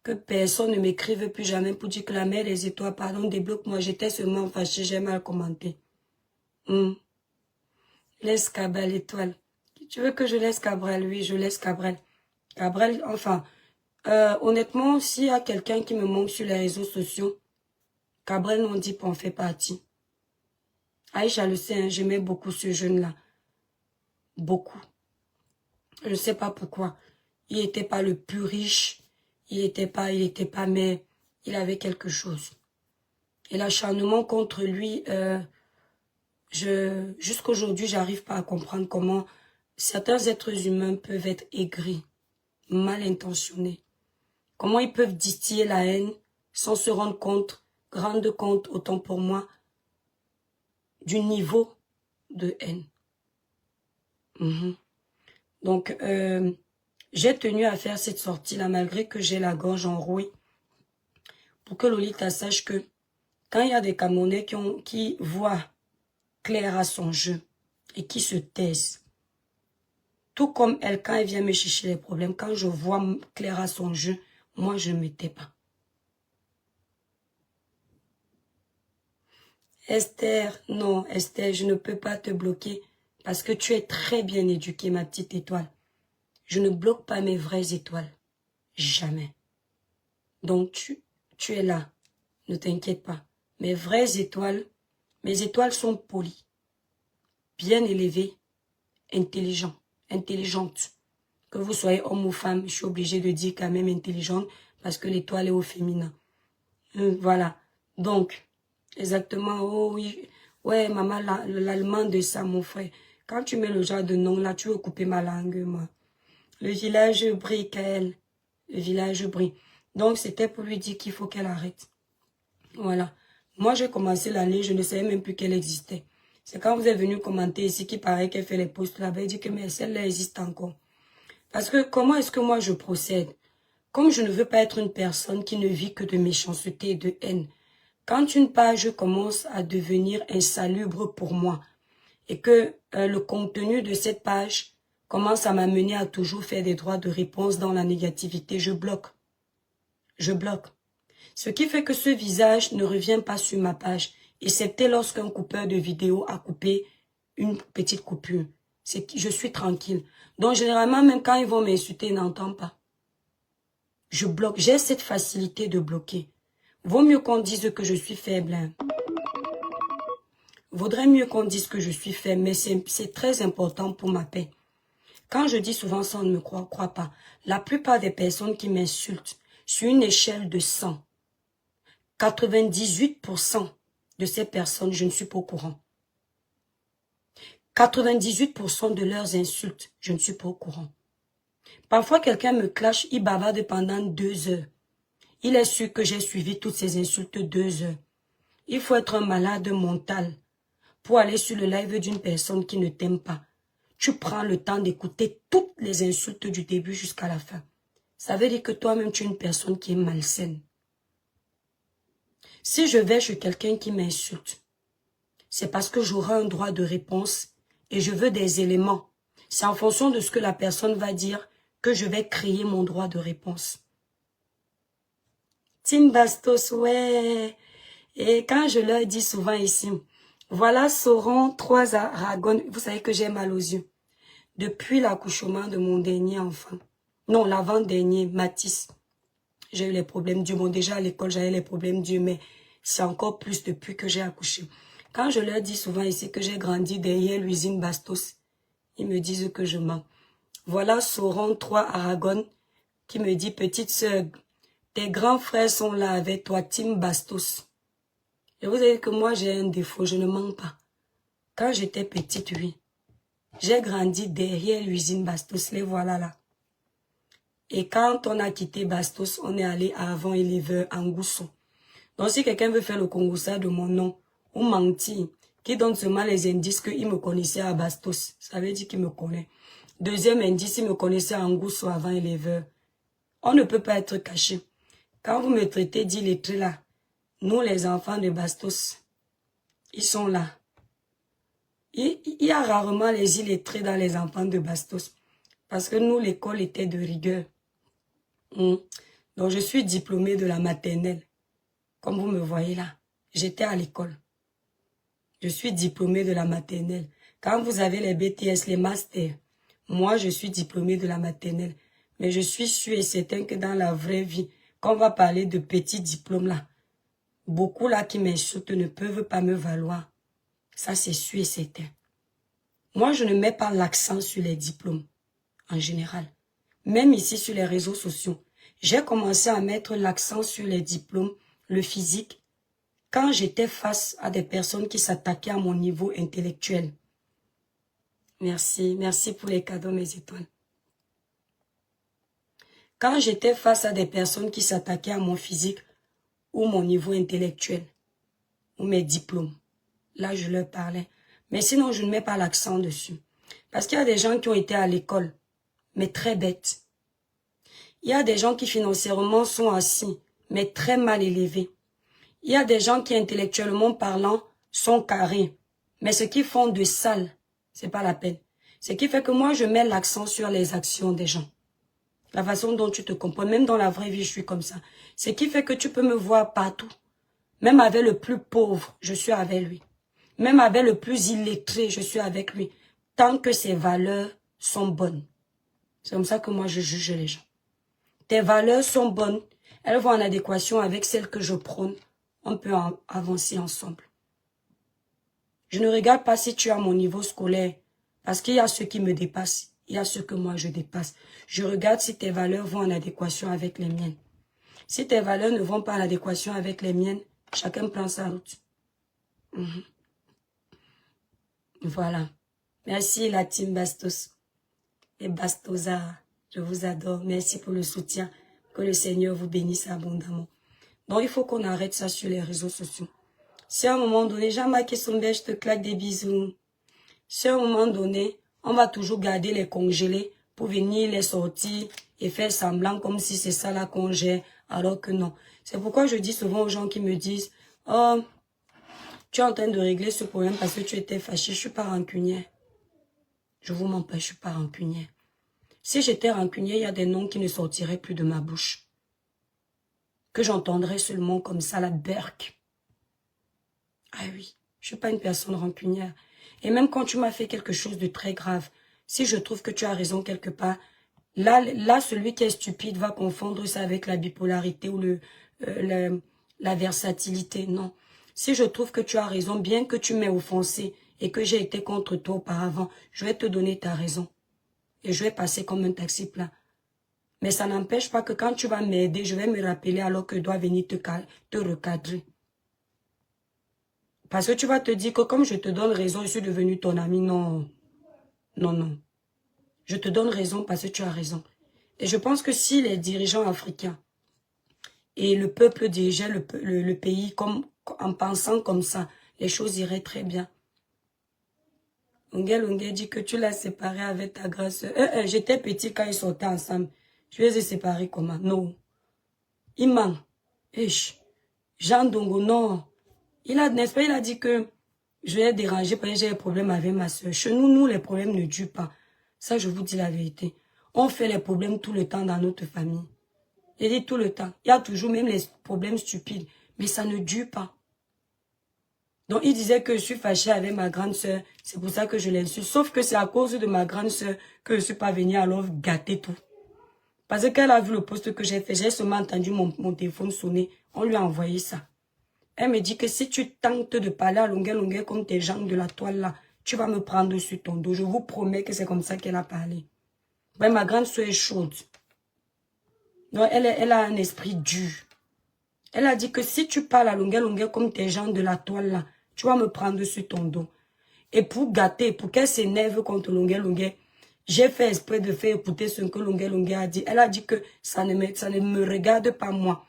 Que personne ne m'écrive plus jamais pour dire que la mère des étoiles, pardon, débloque-moi. J'étais seulement fâchée, j'ai mal commenté. Laisse Cabrel étoile. Tu veux que je laisse Cabrel? Oui, je laisse Cabrel. Cabrel, enfin, honnêtement, s'il y a quelqu'un qui me manque sur les réseaux sociaux, Cabrel n'en dit pas, en fait partie. Aïcha le sait, hein, j'aimais beaucoup ce jeune-là. Beaucoup. Je ne sais pas pourquoi. Il n'était pas le plus riche. Il n'était pas, mais il avait quelque chose. Et l'acharnement contre lui, jusqu'aujourd'hui, j'arrive pas à comprendre comment certains êtres humains peuvent être aigris, mal intentionnés. Comment ils peuvent distiller la haine sans se rendre compte, autant pour moi, du niveau de haine. Donc, j'ai tenu à faire cette sortie-là, malgré que j'ai la gorge enrouée, pour que Lolita sache que quand il y a des Camerounais qui voient clair à son jeu et qui se taisent, tout comme elle, quand elle vient me chercher les problèmes, quand je vois clair à son jeu, moi, je ne me tais pas. Esther, non, Esther, je ne peux pas te bloquer parce que tu es très bien éduquée, ma petite étoile. Je ne bloque pas mes vraies étoiles. Jamais. Donc, tu es là. Ne t'inquiète pas. Mes vraies étoiles, mes étoiles sont polies, bien élevées, intelligentes. Que vous soyez homme ou femme, je suis obligée de dire quand même intelligente parce que l'étoile est au féminin. Voilà. Donc, exactement, oh oui, ouais, maman, l'allemand de ça, mon frère. Quand tu mets le genre de nom là, tu veux couper ma langue, moi. Le village brille, Kael. Le village brille. Donc, c'était pour lui dire qu'il faut qu'elle arrête. Voilà. Moi, j'ai commencé l'année, je ne savais même plus qu'elle existait. C'est quand vous êtes venu commenter ici qu'il paraît qu'elle fait les posts là-bas, il dit que mais celle-là existe encore. Parce que comment est-ce que moi je procède? Comme je ne veux pas être une personne qui ne vit que de méchanceté et de haine. Quand une page commence à devenir insalubre pour moi et que le contenu de cette page commence à m'amener à toujours faire des droits de réponse dans la négativité, je bloque. Je bloque. Ce qui fait que ce visage ne revient pas sur ma page, excepté lorsqu'un coupeur de vidéo a coupé une petite coupure. Je suis tranquille. Donc généralement, même quand ils vont m'insulter, ils n'entendent pas. Je bloque. J'ai cette facilité de bloquer. Vaut mieux qu'on dise que je suis faible. Hein. Vaudrait mieux qu'on dise que je suis faible, mais c'est très important pour ma paix. Quand je dis souvent ça, on ne me croit pas. La plupart des personnes qui m'insultent, sur une échelle de 100, 98% de ces personnes, je ne suis pas au courant. 98% de leurs insultes, je ne suis pas au courant. Parfois, quelqu'un me clash, il bavarde pendant 2 heures. Il est sûr que j'ai suivi toutes ces insultes 2 heures. Il faut être un malade mental pour aller sur le live d'une personne qui ne t'aime pas. Tu prends le temps d'écouter toutes les insultes du début jusqu'à la fin. Ça veut dire que toi-même, tu es une personne qui est malsaine. Si je vais chez quelqu'un qui m'insulte, c'est parce que j'aurai un droit de réponse et je veux des éléments. C'est en fonction de ce que la personne va dire que je vais créer mon droit de réponse. Tim Bastos, ouais. Et quand je leur dis souvent ici, voilà Sauron, 3 Aragon. Vous savez que j'ai mal aux yeux. Depuis l'accouchement de mon dernier enfant, non, l'avant-dernier, Mathis, j'ai eu les problèmes d'yeux. Bon, déjà à l'école, j'avais les problèmes d'yeux, mais c'est encore plus depuis que j'ai accouché. Quand je leur dis souvent ici que j'ai grandi derrière l'usine Bastos, ils me disent que je mens. Voilà Sauron 3 Aragon qui me dit, petite sœur, tes grands frères sont là avec toi, Tim Bastos. Et vous savez que moi j'ai un défaut, je ne mens pas. Quand j'étais petite, oui, j'ai grandi derrière l'usine Bastos, les voilà là. Et quand on a quitté Bastos, on est allé à Avant Éleveur en Gousso. Donc si quelqu'un veut faire le congoussa de mon nom, ou mentir, qui donne seulement les indices qu'il me connaissait à Bastos, ça veut dire qu'il me connaît. Deuxième indice, il me connaissait en Gousso Avant Éleveur. On ne peut pas être caché. Quand vous me traitez d'illettré là, nous les enfants de Bastos, ils sont là. Il y a rarement les illettrés dans les enfants de Bastos. Parce que nous, l'école était de rigueur. Donc, je suis diplômée de la maternelle. Comme vous me voyez là, j'étais à l'école. Je suis diplômée de la maternelle. Quand vous avez les BTS, les masters, moi, je suis diplômée de la maternelle. Mais je suis sûre et certain que dans la vraie vie, quand on va parler de petits diplômes là, beaucoup là qui m'insultent ne peuvent pas me valoir. Ça, c'est sûr et certain. Moi, je ne mets pas l'accent sur les diplômes, en général. Même ici, sur les réseaux sociaux, j'ai commencé à mettre l'accent sur les diplômes, le physique, quand j'étais face à des personnes qui s'attaquaient à mon niveau intellectuel. Merci, merci pour les cadeaux, mes étoiles. Quand j'étais face à des personnes qui s'attaquaient à mon physique ou mon niveau intellectuel, ou mes diplômes, là, je leur parlais. Mais sinon, je ne mets pas l'accent dessus. Parce qu'il y a des gens qui ont été à l'école, mais très bêtes. Il y a des gens qui financièrement sont assis, mais très mal élevés. Il y a des gens qui intellectuellement parlant sont carrés, mais ce qu'ils font de sale, c'est pas la peine. Ce qui fait que moi, je mets l'accent sur les actions des gens. La façon dont tu te comprends, même dans la vraie vie, je suis comme ça. Ce qui fait que tu peux me voir partout. Même avec le plus pauvre, je suis avec lui. Même avec le plus illettré, je suis avec lui. Tant que ses valeurs sont bonnes. C'est comme ça que moi, je juge les gens. Tes valeurs sont bonnes. Elles vont en adéquation avec celles que je prône. On peut avancer ensemble. Je ne regarde pas si tu es à mon niveau scolaire. Parce qu'il y a ceux qui me dépassent. Il y a ceux que moi, je dépasse. Je regarde si tes valeurs vont en adéquation avec les miennes. Si tes valeurs ne vont pas en adéquation avec les miennes, chacun prend sa route. Voilà. Merci la team Bastos. Et Bastosa, je vous adore. Merci pour le soutien. Que le Seigneur vous bénisse abondamment. Donc, il faut qu'on arrête ça sur les réseaux sociaux. Si à un moment donné, Jean-Marc Sombet, je te claque des bisous. Si à un moment donné, on va toujours garder les congelés pour venir les sortir et faire semblant comme si c'est ça la congé, alors que non. C'est pourquoi je dis souvent aux gens qui me disent, oh, tu es en train de régler ce problème parce que tu étais fâché. Je suis pas rancunière. Je vous mens pas, je suis pas rancunière. Si j'étais rancunière, il y a des noms qui ne sortiraient plus de ma bouche. Que j'entendrais seulement comme ça, la berque. Ah oui, je suis pas une personne rancunière. Et même quand tu m'as fait quelque chose de très grave, si je trouve que tu as raison quelque part, là celui qui est stupide va confondre ça avec la bipolarité ou la versatilité. Non. Si je trouve que tu as raison, bien que tu m'aies offensé et que j'ai été contre toi auparavant, je vais te donner ta raison. Et je vais passer comme un taxi plat. Mais ça n'empêche pas que quand tu vas m'aider, je vais me rappeler alors que je dois venir te recadrer. Parce que tu vas te dire que comme je te donne raison, je suis devenu ton ami. Non, non, non. Je te donne raison parce que tu as raison. Et je pense que si les dirigeants africains et le peuple dirigeait le pays en pensant comme ça, les choses iraient très bien. Longuet dit que tu l'as séparé avec ta grâce. J'étais petit quand ils sortaient ensemble. Je les ai séparés comment? Non. Imam. Jean Dongo, non. N'est-ce pas, il a dit que je vais déranger parce que j'ai des problèmes avec ma soeur. Chez nous, les problèmes ne durent pas. Ça, je vous dis la vérité. On fait les problèmes tout le temps dans notre famille. Il dit tout le temps. Il y a toujours même les problèmes stupides. Mais ça ne dure pas. Donc, il disait que je suis fâchée avec ma grande soeur. C'est pour ça que je l'insulte. Sauf que c'est à cause de ma grande soeur que je ne suis pas venue alors gâter tout. Parce qu'elle a vu le post que j'ai fait. J'ai seulement entendu mon téléphone sonner. On lui a envoyé ça. Elle me dit que si tu tentes de parler à longueur comme tes gens de la toile là, tu vas me prendre sur ton dos. Je vous promets que c'est comme ça qu'elle a parlé. Ouais, ma grande soeur est chaude. Donc, elle a un esprit dur. Elle a dit que si tu parles à longueur comme tes gens de la toile là, tu vas me prendre sur ton dos. Et pour gâter, pour qu'elle s'énerve contre longueur, j'ai fait exprès de faire écouter ce que longueur a dit. Elle a dit que ça ne me regarde pas moi,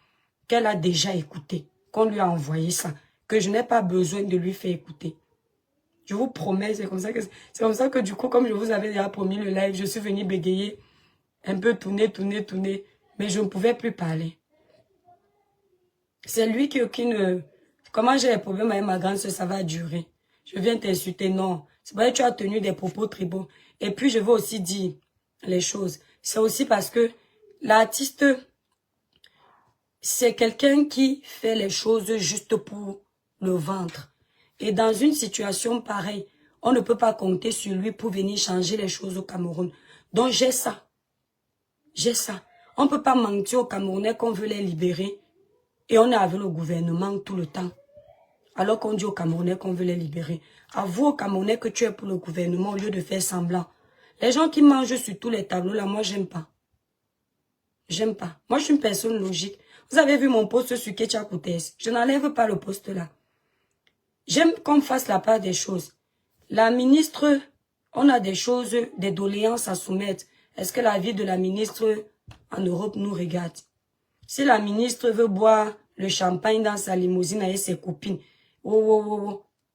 qu'elle a déjà écouté, qu'on lui a envoyé ça, que je n'ai pas besoin de lui faire écouter. Je vous promets, c'est comme ça que du coup, comme je vous avais déjà promis le live, je suis venue bégayer, un peu tourner, mais je ne pouvais plus parler. C'est lui qui comment j'ai des problèmes avec ma grande soeur, ça va durer. Je viens t'insulter, non. C'est parce que tu as tenu des propos très beaux. Et puis, je veux aussi dire les choses. C'est aussi parce que l'artiste, c'est quelqu'un qui fait les choses juste pour le ventre. Et dans une situation pareille, on ne peut pas compter sur lui pour venir changer les choses au Cameroun. Donc, j'ai ça. J'ai ça. On ne peut pas mentir aux Camerounais qu'on veut les libérer. Et on est avec le gouvernement tout le temps. Alors qu'on dit aux Camerounais qu'on veut les libérer. Avoue aux Camerounais que tu es pour le gouvernement au lieu de faire semblant. Les gens qui mangent sur tous les tableaux là, moi j'aime pas. J'aime pas. Moi je suis une personne logique. Vous avez vu mon post sur Ketia Koutès. Je n'enlève pas le post là. J'aime qu'on fasse la part des choses. La ministre, on a des choses, des doléances à soumettre. Est-ce que la vie de la ministre en Europe nous regarde? Si la ministre veut boire le champagne dans sa limousine avec ses copines,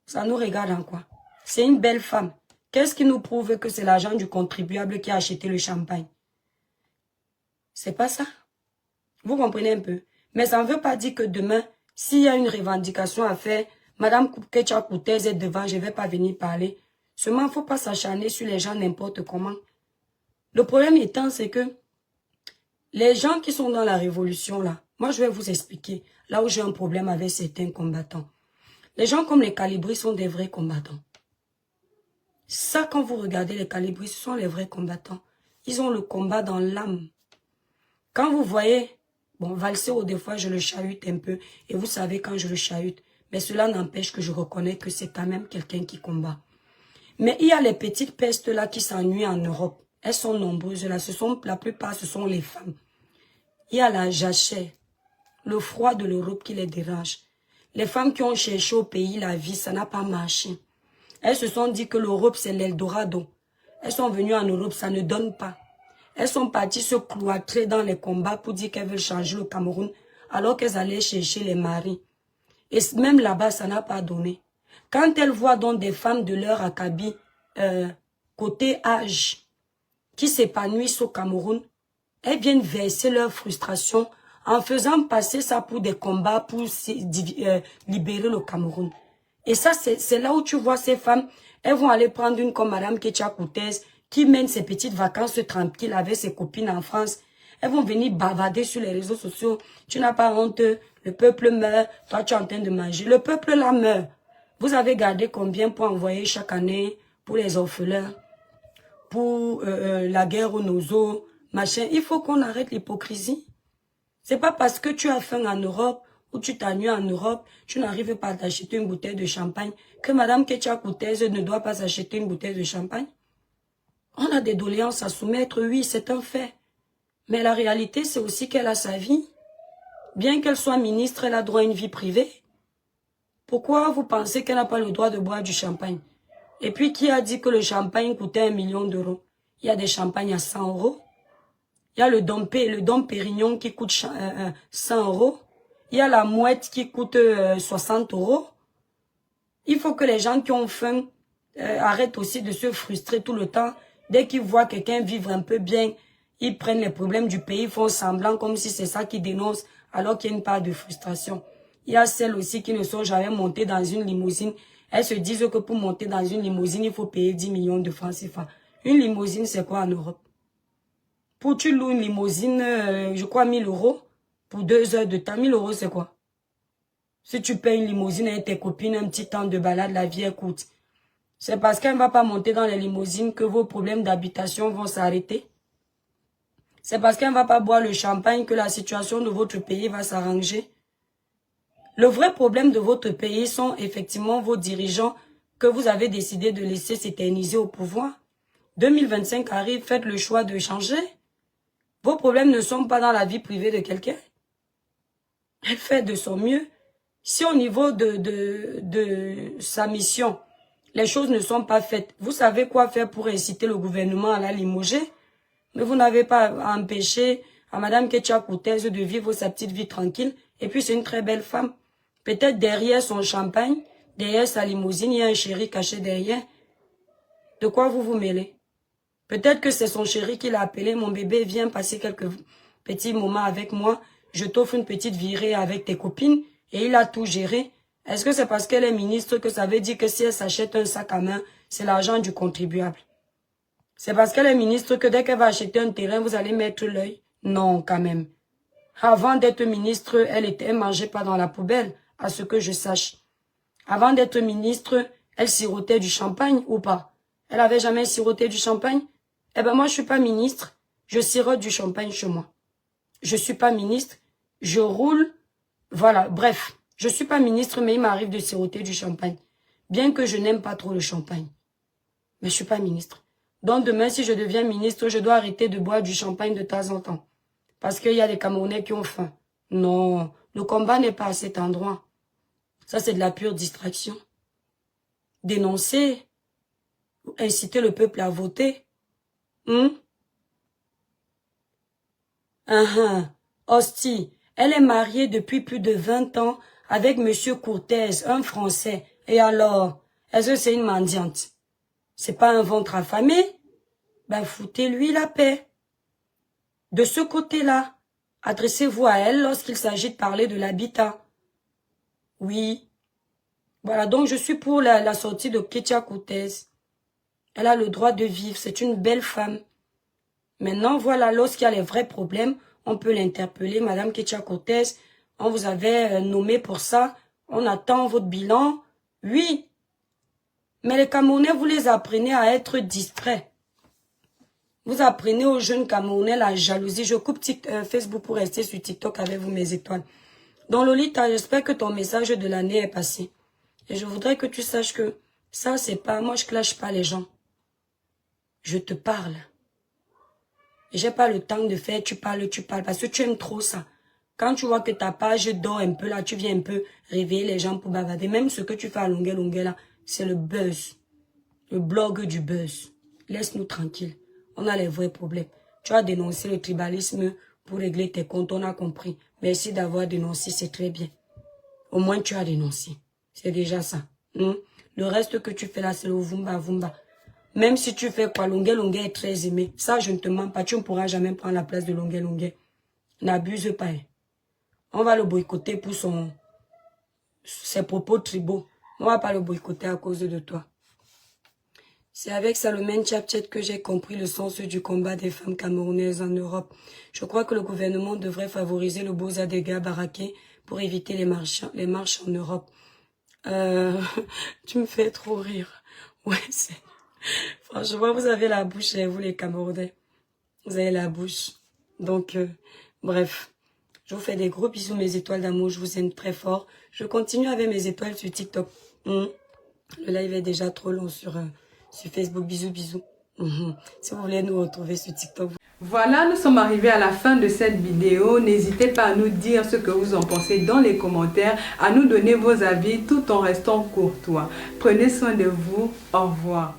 ça nous regarde en quoi? C'est une belle femme. Qu'est-ce qui nous prouve que c'est l'argent du contribuable qui a acheté le champagne? C'est pas ça. Vous comprenez un peu? Mais ça ne veut pas dire que demain, s'il y a une revendication à faire, Madame Ketia Koutès est devant, je ne vais pas venir parler. Seulement, il ne faut pas s'acharner sur les gens n'importe comment. Le problème étant, c'est que les gens qui sont dans la révolution là, moi je vais vous expliquer là où j'ai un problème avec certains combattants. Les gens comme les Calibris sont des vrais combattants. Ça, quand vous regardez les Calibris, ce sont les vrais combattants. Ils ont le combat dans l'âme. Quand vous voyez, bon, Valsero, des fois je le chahute un peu, et vous savez quand je le chahute, mais cela n'empêche que je reconnais que c'est quand même quelqu'un qui combat. Mais il y a les petites pestes là qui s'ennuient en Europe. Elles sont nombreuses là, la plupart ce sont les femmes. Il y a la jachère, le froid de l'Europe qui les dérange. Les femmes qui ont cherché au pays la vie, ça n'a pas marché. Elles se sont dit que l'Europe c'est l'Eldorado. Elles sont venues en Europe, ça ne donne pas. Elles sont parties se cloîtrer dans les combats pour dire qu'elles veulent changer le Cameroun, alors qu'elles allaient chercher les maris. Et même là-bas, ça n'a pas donné. Quand elles voient donc des femmes de leur acabit, côté âge, qui s'épanouissent au Cameroun, elles viennent verser leur frustration en faisant passer ça pour des combats pour libérer le Cameroun. Et ça, c'est là où tu vois ces femmes, elles vont aller prendre une comme Madame Ketia Koutès, qui mène ses petites vacances tranquilles avec ses copines en France. Elles vont venir bavarder sur les réseaux sociaux. Tu n'as pas honte, le peuple meurt, toi tu es en train de manger. Le peuple là meurt. Vous avez gardé combien pour envoyer chaque année pour les orphelins, pour la guerre aux nozo, machin. Il faut qu'on arrête l'hypocrisie. C'est pas parce que tu as faim en Europe où tu t'ennuies en Europe, tu n'arrives pas à t'acheter une bouteille de champagne, que Madame Ketia Koutez ne doit pas acheter une bouteille de champagne? On a des doléances à soumettre, oui, c'est un fait. Mais la réalité, c'est aussi qu'elle a sa vie. Bien qu'elle soit ministre, elle a droit à une vie privée. Pourquoi vous pensez qu'elle n'a pas le droit de boire du champagne? Et puis, qui a dit que le champagne coûtait 1 million d'euros? Il y a des champagnes à 100 euros. Il y a le Dom Pérignon qui coûte 100 euros. Il y a la mouette qui coûte 60 euros. Il faut que les gens qui ont faim arrêtent aussi de se frustrer tout le temps. Dès qu'ils voient quelqu'un vivre un peu bien, ils prennent les problèmes du pays, font semblant comme si c'est ça qu'ils dénoncent, alors qu'il y a une part de frustration. Il y a celles aussi qui ne sont jamais montées dans une limousine. Elles se disent que pour monter dans une limousine, il faut payer 10 millions de francs CFA. Une limousine, c'est quoi en Europe? Pour tu loues une limousine, je crois 1000 euros, pour 2 heures de temps. 1000 euros, c'est quoi? Si tu payes une limousine avec tes copines, un petit temps de balade, la vie est courte. C'est parce qu'elle ne va pas monter dans les limousines que vos problèmes d'habitation vont s'arrêter. C'est parce qu'elle ne va pas boire le champagne que la situation de votre pays va s'arranger. Le vrai problème de votre pays sont effectivement vos dirigeants que vous avez décidé de laisser s'éterniser au pouvoir. 2025 arrive, faites le choix de changer. Vos problèmes ne sont pas dans la vie privée de quelqu'un. Elle fait de son mieux. Si au niveau de sa mission, les choses ne sont pas faites, vous savez quoi faire pour inciter le gouvernement à la limoger? Mais vous n'avez pas empêché à Madame Ketia Koutez de vivre sa petite vie tranquille. Et puis c'est une très belle femme. Peut-être derrière son champagne, derrière sa limousine, il y a un chéri caché derrière. De quoi vous vous mêlez? Peut-être que c'est son chéri qui l'a appelé. Mon bébé, viens passer quelques petits moments avec moi. Je t'offre une petite virée avec tes copines. Et il a tout géré. Est-ce que c'est parce qu'elle est ministre que ça veut dire que si elle s'achète un sac à main, c'est l'argent du contribuable? C'est parce qu'elle est ministre que dès qu'elle va acheter un terrain, vous allez mettre l'œil? Non, quand même. Avant d'être ministre, elle mangeait pas dans la poubelle, à ce que je sache. Avant d'être ministre, elle sirotait du champagne ou pas? Elle avait jamais siroté du champagne? Eh ben moi, je suis pas ministre, je sirote du champagne chez moi. Je suis pas ministre, je roule, voilà, bref. Je suis pas ministre, mais il m'arrive de siroter du champagne. Bien que je n'aime pas trop le champagne. Mais je suis pas ministre. Donc demain, si je deviens ministre, je dois arrêter de boire du champagne de temps en temps. Parce qu'il y a des Camerounais qui ont faim. Non, le combat n'est pas à cet endroit. Ça, c'est de la pure distraction. Dénoncer, inciter le peuple à voter. Hostie, elle est mariée depuis plus de 20 ans avec Monsieur Courtez, un Français. Et alors, est-ce que c'est une mendiante? C'est pas un ventre affamé? Ben, foutez-lui la paix. De ce côté-là, adressez-vous à elle lorsqu'il s'agit de parler de l'habitat. Oui. Voilà, donc je suis pour la sortie de Ketia Koutez. Elle a le droit de vivre, c'est une belle femme. Maintenant, voilà, lorsqu'il y a les vrais problèmes, on peut l'interpeller. Madame Ketia Koutez, on vous avait nommé pour ça. On attend votre bilan. Oui. Mais les Camerounais, vous les apprenez à être distraits. Vous apprenez aux jeunes Camerounais la jalousie. Je coupe Facebook pour rester sur TikTok avec vous, mes étoiles. Donc, Lolita, j'espère que ton message de l'année est passé. Et je voudrais que tu saches que ça, c'est pas... Moi, je clash pas les gens. Je te parle. Et j'ai pas le temps de faire tu parles, parce que tu aimes trop ça. Quand tu vois que ta page dort un peu là, tu viens un peu réveiller les gens pour bavarder. Même ce que tu fais à longueur là, c'est le buzz. Le blog du buzz. Laisse-nous tranquilles. On a les vrais problèmes. Tu as dénoncé le tribalisme pour régler tes comptes, on a compris. Merci d'avoir dénoncé, c'est très bien. Au moins tu as dénoncé. C'est déjà ça. Le reste que tu fais là, c'est le vumba vumba. Même si tu fais quoi, Longuet est très aimé. Ça, je ne te mens pas. Tu ne pourras jamais prendre la place de Longuet. N'abuse pas. Hein. On va le boycotter pour ses propos tribaux. On va pas le boycotter à cause de toi. C'est avec Salomé Tchapchet que j'ai compris le sens du combat des femmes camerounaises en Europe. Je crois que le gouvernement devrait favoriser le Boza des gars baraqués pour éviter les marches en Europe. Tu me fais trop rire. Ouais, c'est... Franchement, vous avez la bouche, vous les Camerounais. Vous avez la bouche. Donc, bref. Je vous fais des gros bisous, mes étoiles d'amour. Je vous aime très fort. Je continue avec mes étoiles sur TikTok. Le live est déjà trop long sur Facebook. Bisous, bisous. Si vous voulez nous retrouver sur TikTok. Voilà, nous sommes arrivés à la fin de cette vidéo. N'hésitez pas à nous dire ce que vous en pensez dans les commentaires, à nous donner vos avis tout en restant courtois. Prenez soin de vous. Au revoir.